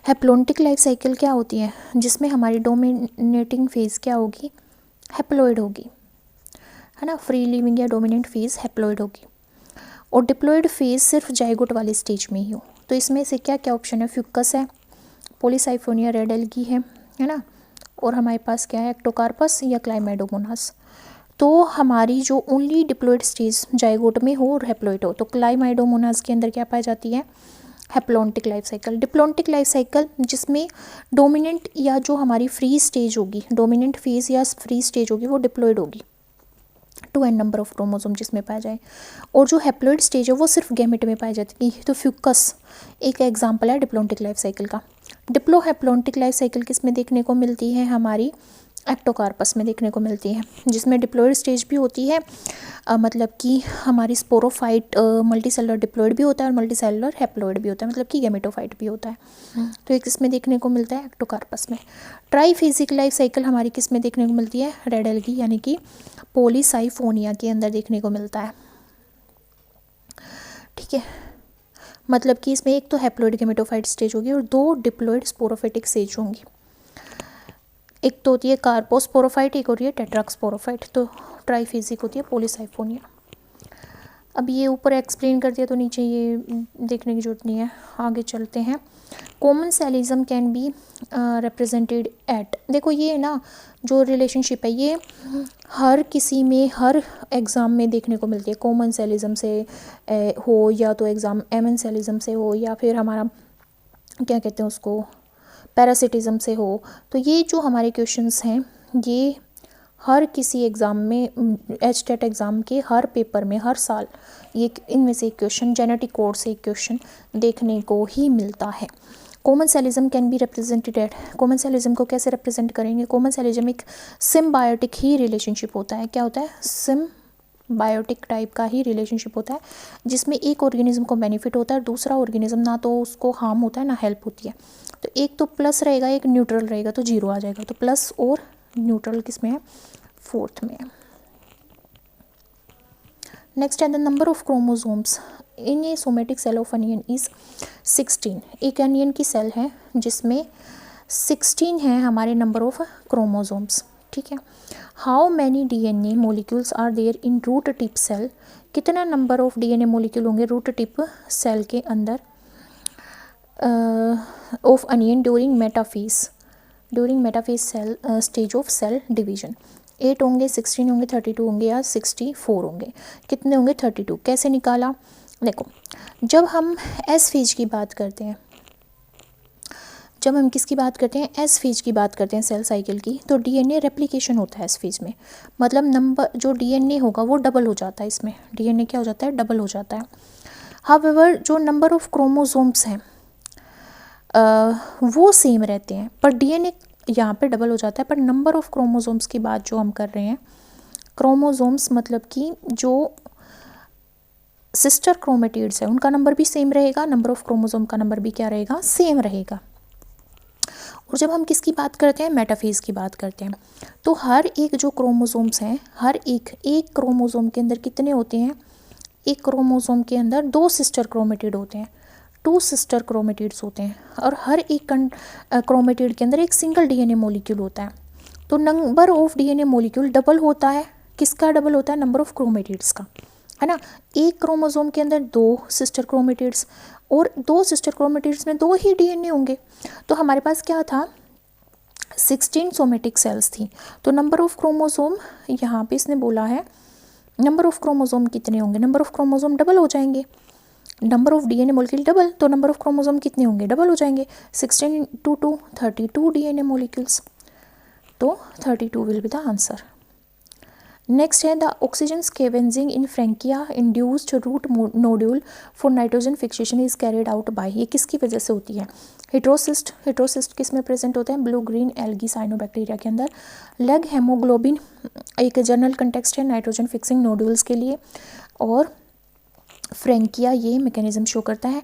हैप्लोन्टिक लाइफ साइकिल क्या होती है, जिसमें हमारी डोमिनेटिंग फेज क्या होगी, हैप्लोइड होगी, है ना। फ्री लिविंग या डोमिनेंट फेज हैप्लोइड होगी, और डिप्लोइड फेज सिर्फ जाइगोट वाले स्टेज में ही हो। तो इसमें से क्या क्या ऑप्शन है, फ्यूकस है, पॉलीसाइफोनिया रेड एल्गी है ना, और हमारे पास क्या है, एक्टोकार्पस या क्लाइमेडोमोनास। तो हमारी जो ओनली डिप्लोइड स्टेज जाइगोट में हो और हैप्लोइड हो, तो क्लाइमेडोमोनास के अंदर क्या पाई जाती है, haplontic life cycle. Diplontic life cycle जिसमें डोमिनेंट या जो हमारी फ्री स्टेज होगी, डोमिनेंट फेज या फ्री स्टेज होगी, वो डिप्लोइड होगी, 2n नंबर ऑफ क्रोमोसोम जिसमें पाया जाए, और जो हैप्लोइड स्टेज है वो सिर्फ गैमेट में पाई जाती है। तो फ्यूकस एक एग्जांपल है डिप्लोन्टिक लाइफ साइकिल का। डिप्लोहैप्लोन्टिक लाइफ साइकिल किसमें देखने को मिलती है, हमारी एक्टोकार्पस में देखने को मिलती है, जिसमें डिप्लॉयड स्टेज भी होती है, मतलब कि हमारी स्पोरोफाइट मल्टीसेलुलर डिप्लॉयड भी होता है और मल्टीसेलुलर हैप्लॉयड भी होता है, मतलब कि गैमेटोफाइट भी होता है। तो एक इसमें देखने को मिलता है एक्टोकार्पस में। ट्राईफेजिक लाइफ साइकिल हमारी किस में देखने को मिलती है? रेड एल्गी यानी कि पॉलीसाइफोनिया के अंदर देखने को मिलता है। ठीक है, मतलब कि इसमें एक तो हैप्लॉयड गैमेटोफाइट स्टेज होगी और 2 डिप्लॉयड स्पोरोफाइटिक स्टेज होंगी। एक तो होती है कार्पोस्पोरोफाइट, एक होती है टेट्राक्सपोरोफाइट। तो ट्राईफेजिक होती है पॉलीसाइफोनिया। अब ये ऊपर एक्सप्लेन कर दिया तो नीचे ये देखने की जरूरत नहीं है, आगे चलते हैं। Commensalism can be represented as, देखो ये ना जो रिलेशनशिप है ये हर किसी में हर एग्ज़ाम में देखने को मिलती है। कॉमन सेलिज्म से हो या तो एग्ज़ाम एमन सेलिज्म से हो या फिर हमारा क्या कहते हैं उसको पैरासिटिज्म से हो। तो ये जो हमारे क्वेश्चंस हैं ये हर किसी एग्ज़ाम में एचटेट एग्ज़ाम के हर पेपर में हर साल ये इनमें से एक क्वेश्चन जेनेटिक कोड से एक क्वेश्चन देखने को ही मिलता है। Commensalism can be represented as, commensalism को कैसे रिप्रेजेंट करेंगे? कॉमन सेलिज्म एक सिम्बायोटिक ही रिलेशनशिप होता है। क्या होता है? सिम्बायोटिक टाइप का ही रिलेशनशिप होता है, जिसमें एक ऑर्गेनिज्म को बेनिफिट होता है, दूसरा ऑर्गेनिज्म ना तो उसको हार्म होता है ना हेल्प होती है। तो एक तो प्लस रहेगा, एक न्यूट्रल रहेगा, तो 0 आ जाएगा। तो प्लस और न्यूट्रल किस में है? 4th में है। नेक्स्ट है the number of chromosomes in a somatic cell of onion is 16। एक अनियन की सेल है जिसमें 16 है हमारे नंबर ऑफ क्रोमोसोम्स। ठीक है। How many DNA molecules are there in root tip cell, कितना नंबर ऑफ डीएनए मोलिक्यूल होंगे रूट टिप सेल के अंदर of onion during metaphase cell stage of cell division? 8 होंगे, 16 होंगे, 32 होंगे या 64 होंगे? कितने होंगे? 32। कैसे निकाला? देखो, जब हम एस फेज की बात करते हैं, जब हम किसकी बात करते हैं? एस फेज की बात करते हैं सेल साइकिल की, तो डीएनए रेप्लिकेशन होता है एस फेज में। मतलब नंबर जो डीएनए होगा वो डबल हो जाता है। इसमें डीएनए क्या हो जाता है? डबल हो जाता है। हाउएवर जो नंबर ऑफ क्रोमोसोम्स हैं वो सेम रहते हैं, पर डीएनए यहाँ पे डबल हो जाता है। पर नंबर ऑफ क्रोमोसोम्स की बात जो हम कर रहे हैं, क्रोमोसोम्स मतलब कि जो सिस्टर क्रोमेटिड्स है उनका नंबर भी सेम रहेगा, नंबर ऑफ क्रोमोसोम का नंबर भी क्या रहेगा? सेम रहेगा। और जब हम किसकी बात करते हैं? मेटाफेज की बात करते हैं, तो हर एक जो क्रोमोसोम्स हैं, हर एक क्रोमोसोम के अंदर कितने होते हैं? एक क्रोमोसोम के अंदर 2 सिस्टर क्रोमेटिड होते हैं, 2 सिस्टर क्रोमेटिड्स होते हैं, और हर एक क्रोमेटिड के अंदर एक सिंगल डीएनए मॉलिक्यूल होता है। तो number of DNA molecule double होता है। किसका डबल होता है? नंबर ऑफ क्रोमेटिड्स का, है ना। एक क्रोमोसोम के अंदर 2 सिस्टर क्रोमेटिड्स और 2 सिस्टर क्रोमेटिड्स में 2 ही डीएनए होंगे। तो हमारे पास क्या था? 16 सोमेटिक सेल्स थी। तो नंबर ऑफ क्रोमोसोम यहाँ पे इसने बोला है नंबर ऑफ क्रोमोसोम कितने होंगे? नंबर ऑफ क्रोमोसोम डबल हो जाएंगे। Number of DNA molecule double, तो नंबर ऑफ क्रोमोसोम कितने होंगे? डबल हो जाएंगे। 16 × 2 32 डीएनए मॉलिक्यूल्स। तो 32 will be the answer. Next है the oxygen scavenging in Frankia induced root nodule for nitrogen fixation is carried out by, ये किसकी वजह से होती है? हेट्रोसिस्ट। हेट्रोसिस्ट किस में प्रेजेंट होते हैं? ब्लू ग्रीन एल्गी साइनोबैक्टीरिया के अंदर। लेग हेमोग्लोबिन एक जनरल कंटेक्स्ट है नाइट्रोजन फिक्सिंग नोड्यूल्स के लिए। और फ्रैंकिया ये मैकेनिज्म शो करता है।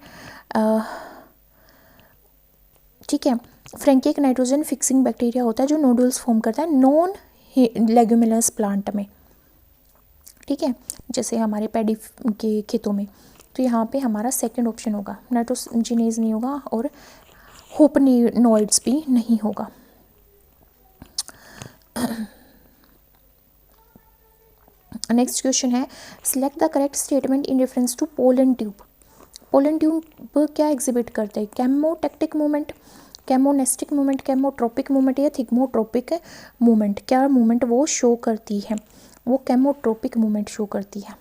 ठीक है, फ्रैंकिया एक नाइट्रोजन फिक्सिंग बैक्टीरिया होता है जो नोड्यूल्स फॉर्म करता है नॉन लेग्यूमिनस प्लांट में। ठीक है, जैसे हमारे पैडी के खेतों में। तो यहाँ पे हमारा सेकंड ऑप्शन होगा, नाइट्रोजिनेज नहीं होगा और होपनिनॉइड्स भी नहीं होगा। नेक्स्ट क्वेश्चन है select the correct statement in reference to pollen tube. Pollen tube क्या एग्जिबिट करते हैं? Chemotactic movement, chemonastic movement, chemotropic movement या थिग्मोट्रोपिक मूवमेंट? क्या मूवमेंट वो शो करती है? वो कैमोट्रोपिक मूवमेंट शो करती है।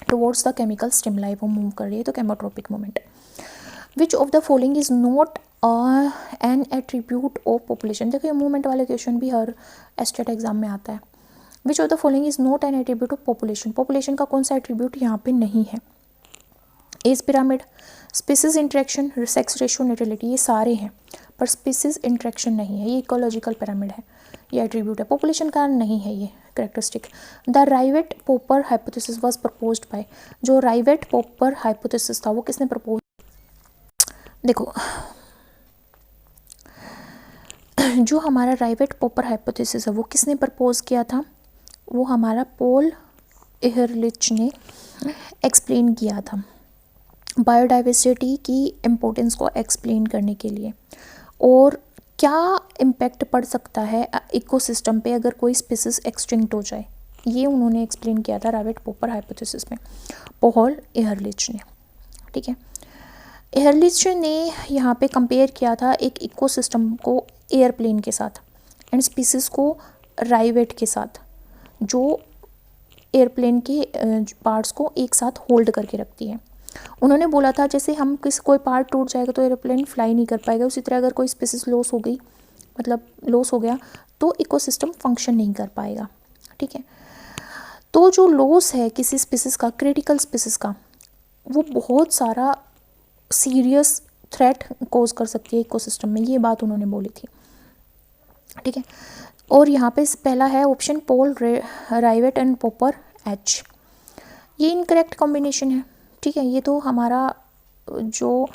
टुवर्ड्स द केमिकल स्टिमुलाई वो मूव कर रही है, तो chemotropic movement. Which of the following is not an attribute of population? देखो ये मूवमेंट वाले क्वेश्चन भी हर एस्टेट एग्जाम में आता है। Which of the following is not an attribute of population? Population का कौन सा एट्रीब्यूट यहाँ पे नहीं है? Age pyramid, species interaction, sex ratio, natality, ये सारे हैं, पर स्पीसीज इंट्रैक्शन नहीं है। ये इकोलॉजिकल पिरामिड है, ये एट्रीब्यूट है, पॉपुलेशन का नहीं है ये करेक्टरिस्टिक। द राइवेट पोपर हाइपोथेसिस वाज प्रपोज्ड बाय, जो राइवेट पोपर हाइपोथेसिस था वो किसने प्रपोज, देखो जो हमारा राइवेट पोपर हाइपोथेसिस है वो किसने प्रपोज किया था, वो हमारा पॉल एहरलिच ने एक्सप्लेन किया था बायोडाइवर्सिटी की इम्पोर्टेंस को एक्सप्लेन करने के लिए, और क्या इम्पैक्ट पड़ सकता है इकोसिस्टम पे अगर कोई स्पीसीज एक्सटिंक्ट हो जाए, ये उन्होंने एक्सप्लेन किया था राइवेट पोपर हाइपोथेसिस में, पॉल एहरलिच ने। ठीक है, एहरलिच ने यहाँ पे कंपेयर किया था एक इकोसिस्टम को एयरप्लेन के साथ एंड स्पीसीज को राइवेट के साथ, जो एयरप्लेन के पार्ट्स को एक साथ होल्ड करके रखती है। उन्होंने बोला था जैसे हम कोई पार्ट टूट जाएगा तो एयरप्लेन फ्लाई नहीं कर पाएगा, उसी तरह अगर कोई स्पीसीज लॉस हो गई, मतलब लॉस हो गया, तो इकोसिस्टम फंक्शन नहीं कर पाएगा। ठीक है, तो जो लॉस है किसी स्पीसीज का, क्रिटिकल स्पीसीज का, वो बहुत सारा सीरियस थ्रेट कोज कर सकती है इकोसिस्टम में, ये बात उन्होंने बोली थी। ठीक है, और यहाँ पे पहला है ऑप्शन पॉल राइवेट एंड पोपर एच, ये इनकरेक्ट कॉम्बिनेशन है। ठीक है, ये तो हमारा जो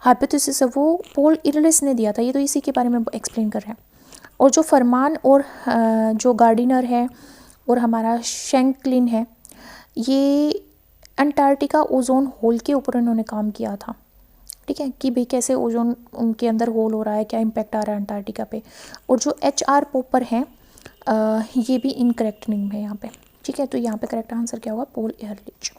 हाइपोथेसिस है वो पॉल एहरलिच ने दिया था, ये तो इसी के बारे में एक्सप्लेन कर रहे हैं। और जो फरमान और जो गार्डिनर है और हमारा शेंकलिन है, ये अंटार्कटिका ओजोन होल के ऊपर इन्होंने काम किया था। ठीक है, कि भाई कैसे ओजोन उनके अंदर होल हो रहा है, क्या इम्पैक्ट आ रहा है अंटार्कटिका पे। और जो HR पोपर हैं ये भी इनकरेक्ट नहीं है यहाँ पे। ठीक है, तो यहाँ पे करेक्ट आंसर क्या होगा, पॉल एहरलिच।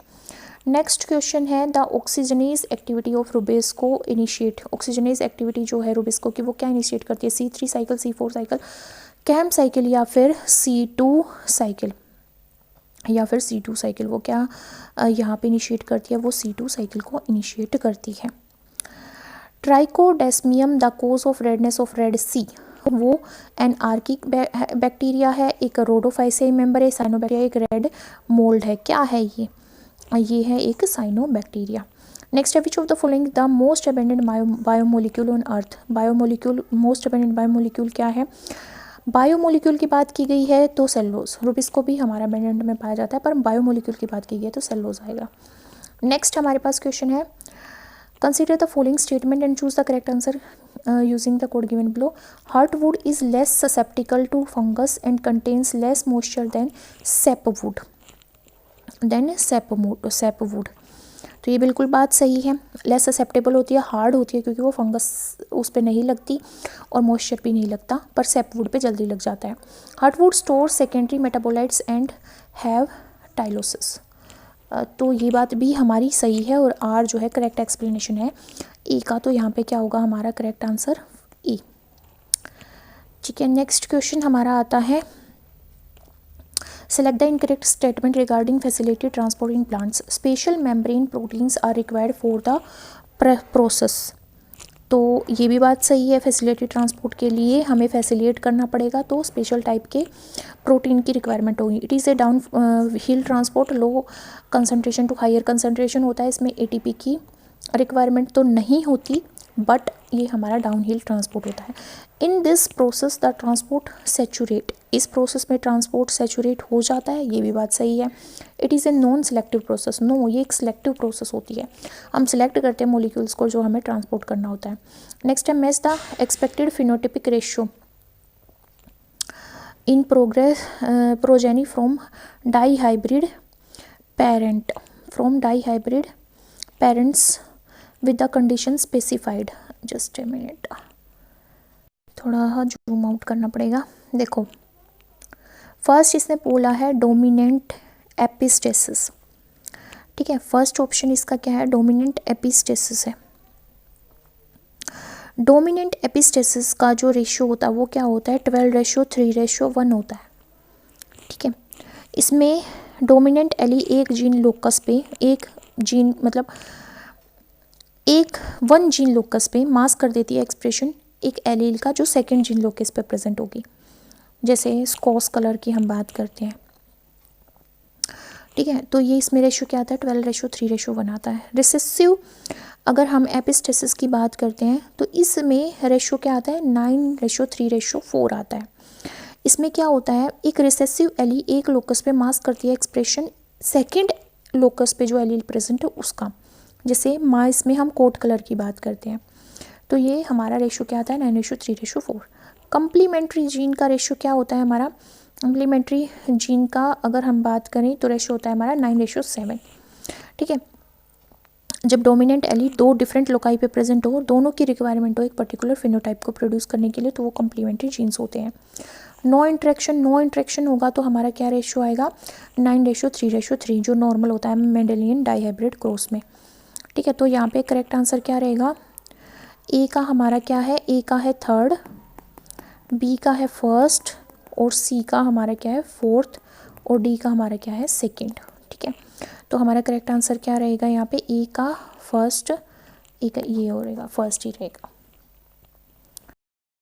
नेक्स्ट क्वेश्चन है the oxygenase activity of Rubisco initiate, oxygenase activity जो है रुबिस्को की वो क्या इनिशिएट करती है, C3 cycle, C4 cycle, cam cycle या फिर C2 साइकिल, या फिर C2 साइकिल, वो क्या यहाँ पे इनिशिएट करती है, वो C2 साइकिल को इनिशिएट करती है। Trichodesmium the cause of redness of Red Sea, वो एन आर्किक बैक्टीरिया है, एक रोडोफाइसियाई मेंबर है, साइनोबैक्टीरिया, एक रेड मोल्ड है, क्या है ये है एक साइनोबैक्टीरिया। नेक्स्ट है which of the following the most abundant biomolecule on earth, biomolecule, most abundant biomolecule क्या है, बायोमोलिक्यूल की बात की गई है तो सेलुलोज, रुबिस्को भी हमारा अबेंडेंट में पाया जाता है, पर बायोमोलिक्यूल की बात की गई है तो सेलुलोज आएगा। नेक्स्ट हमारे पास क्वेश्चन है consider the following statement and choose the correct answer using the code given below. Heartwood is less susceptible to fungus and contains less moisture than sapwood. sapwood. तो ये बिल्कुल बात सही है, लेस ससेप्टेबल होती है, हार्ड होती है क्योंकि वो फंगस उस पर नहीं लगती और मॉइस्चर भी नहीं लगता, पर सैपवुड पे जल्दी लग जाता है। Heartwood store secondary metabolites and have tylosis, तो ये बात भी हमारी सही है और आर जो है करेक्ट एक्सप्लेनेशन है ए का, तो यहाँ पे क्या होगा हमारा करेक्ट आंसर ए। ठीक है, नेक्स्ट क्वेश्चन हमारा आता है select the incorrect statement regarding facilitated transport in plants, special membrane proteins are required for the process, तो ये भी बात सही है, फैसिलिटेटेड ट्रांसपोर्ट के लिए हमें फैसिलिटेट करना पड़ेगा तो स्पेशल टाइप के प्रोटीन की रिक्वायरमेंट होगी। It is a downhill transport, low concentration to higher concentration होता है, इसमें ATP की रिक्वायरमेंट तो नहीं होती, बट ये हमारा डाउन हिल ट्रांसपोर्ट होता है। In this process the transport saturate, इस प्रोसेस में ट्रांसपोर्ट सेचुरेट हो जाता है, ये भी बात सही है। It is a non selective process, no ये एक सिलेक्टिव प्रोसेस होती है, हम सिलेक्ट करते हैं मोलिक्यूल्स को जो हमें ट्रांसपोर्ट करना होता है। नेक्स्ट है match the expected phenotypic ratio in progress progeny from dihybrid parents with the condition specified, just a minute, थोड़ा जूम आउट करना पड़ेगा। देखो फर्स्ट इसने बोला है डोमिनेंट एपिस्टेसिस, ठीक है, फर्स्ट ऑप्शन इसका क्या है, डोमिनेंट एपिस्टेसिस है। डोमिनेंट एपिस्टेसिस का जो रेशियो होता है वो क्या होता है, 12:3:1 होता है। ठीक है, इसमें डोमिनेंट एली एक जीन लोकस पे, एक जीन मतलब वन जीन लोकस पे मास्क कर देती है एक्सप्रेशन एक एलील का जो सेकंड जीन लोकस पे प्रेजेंट होगी, जैसे स्कॉस कलर की हम बात करते हैं। ठीक है, तो ये इसमें रेशियो क्या आता है, 12:3:1 आता है। रिसेसिव अगर हम एपिस्टेसिस की बात करते हैं तो इसमें रेशियो क्या आता है, 9:3:4 आता है। इसमें क्या होता है, एक रिसेसिव एलील एक लोकस पे मास्क करती है एक्सप्रेशन सेकेंड लोकस पे जो एलील प्रेजेंट है उसका। जैसे माइस में हम कोट कलर की बात करते हैं, तो ये हमारा रेशो क्या आता है 9:3:4। कम्प्लीमेंट्री जीन का रेशो क्या होता है हमारा, कम्प्लीमेंट्री जीन का अगर हम बात करें तो रेशो होता है हमारा 9:7। ठीक है, जब डोमिनेंट एलील दो डिफरेंट लोकाई पे प्रेजेंट हो, दोनों की रिक्वायरमेंट हो एक पर्टिकुलर फिनोटाइप को प्रोड्यूस करने के लिए, तो वो कम्प्लीमेंट्री जीन्स होते हैं। नो इंट्रैक्शन होगा तो हमारा क्या रेशो आएगा 9:3:3 जो नॉर्मल होता है मेंडेलियन डाइहाइब्रिड क्रॉस में। ठीक है, तो यहाँ पे करेक्ट आंसर क्या रहेगा, ए का हमारा क्या है, ए का है थर्ड, बी का है फर्स्ट, और सी का हमारा क्या है फोर्थ, और डी का हमारा क्या है सेकंड। ठीक है, तो हमारा करेक्ट आंसर क्या रहेगा यहाँ पे, ए का फर्स्ट, ए का ये हो रहेगा फर्स्ट ही रहेगा।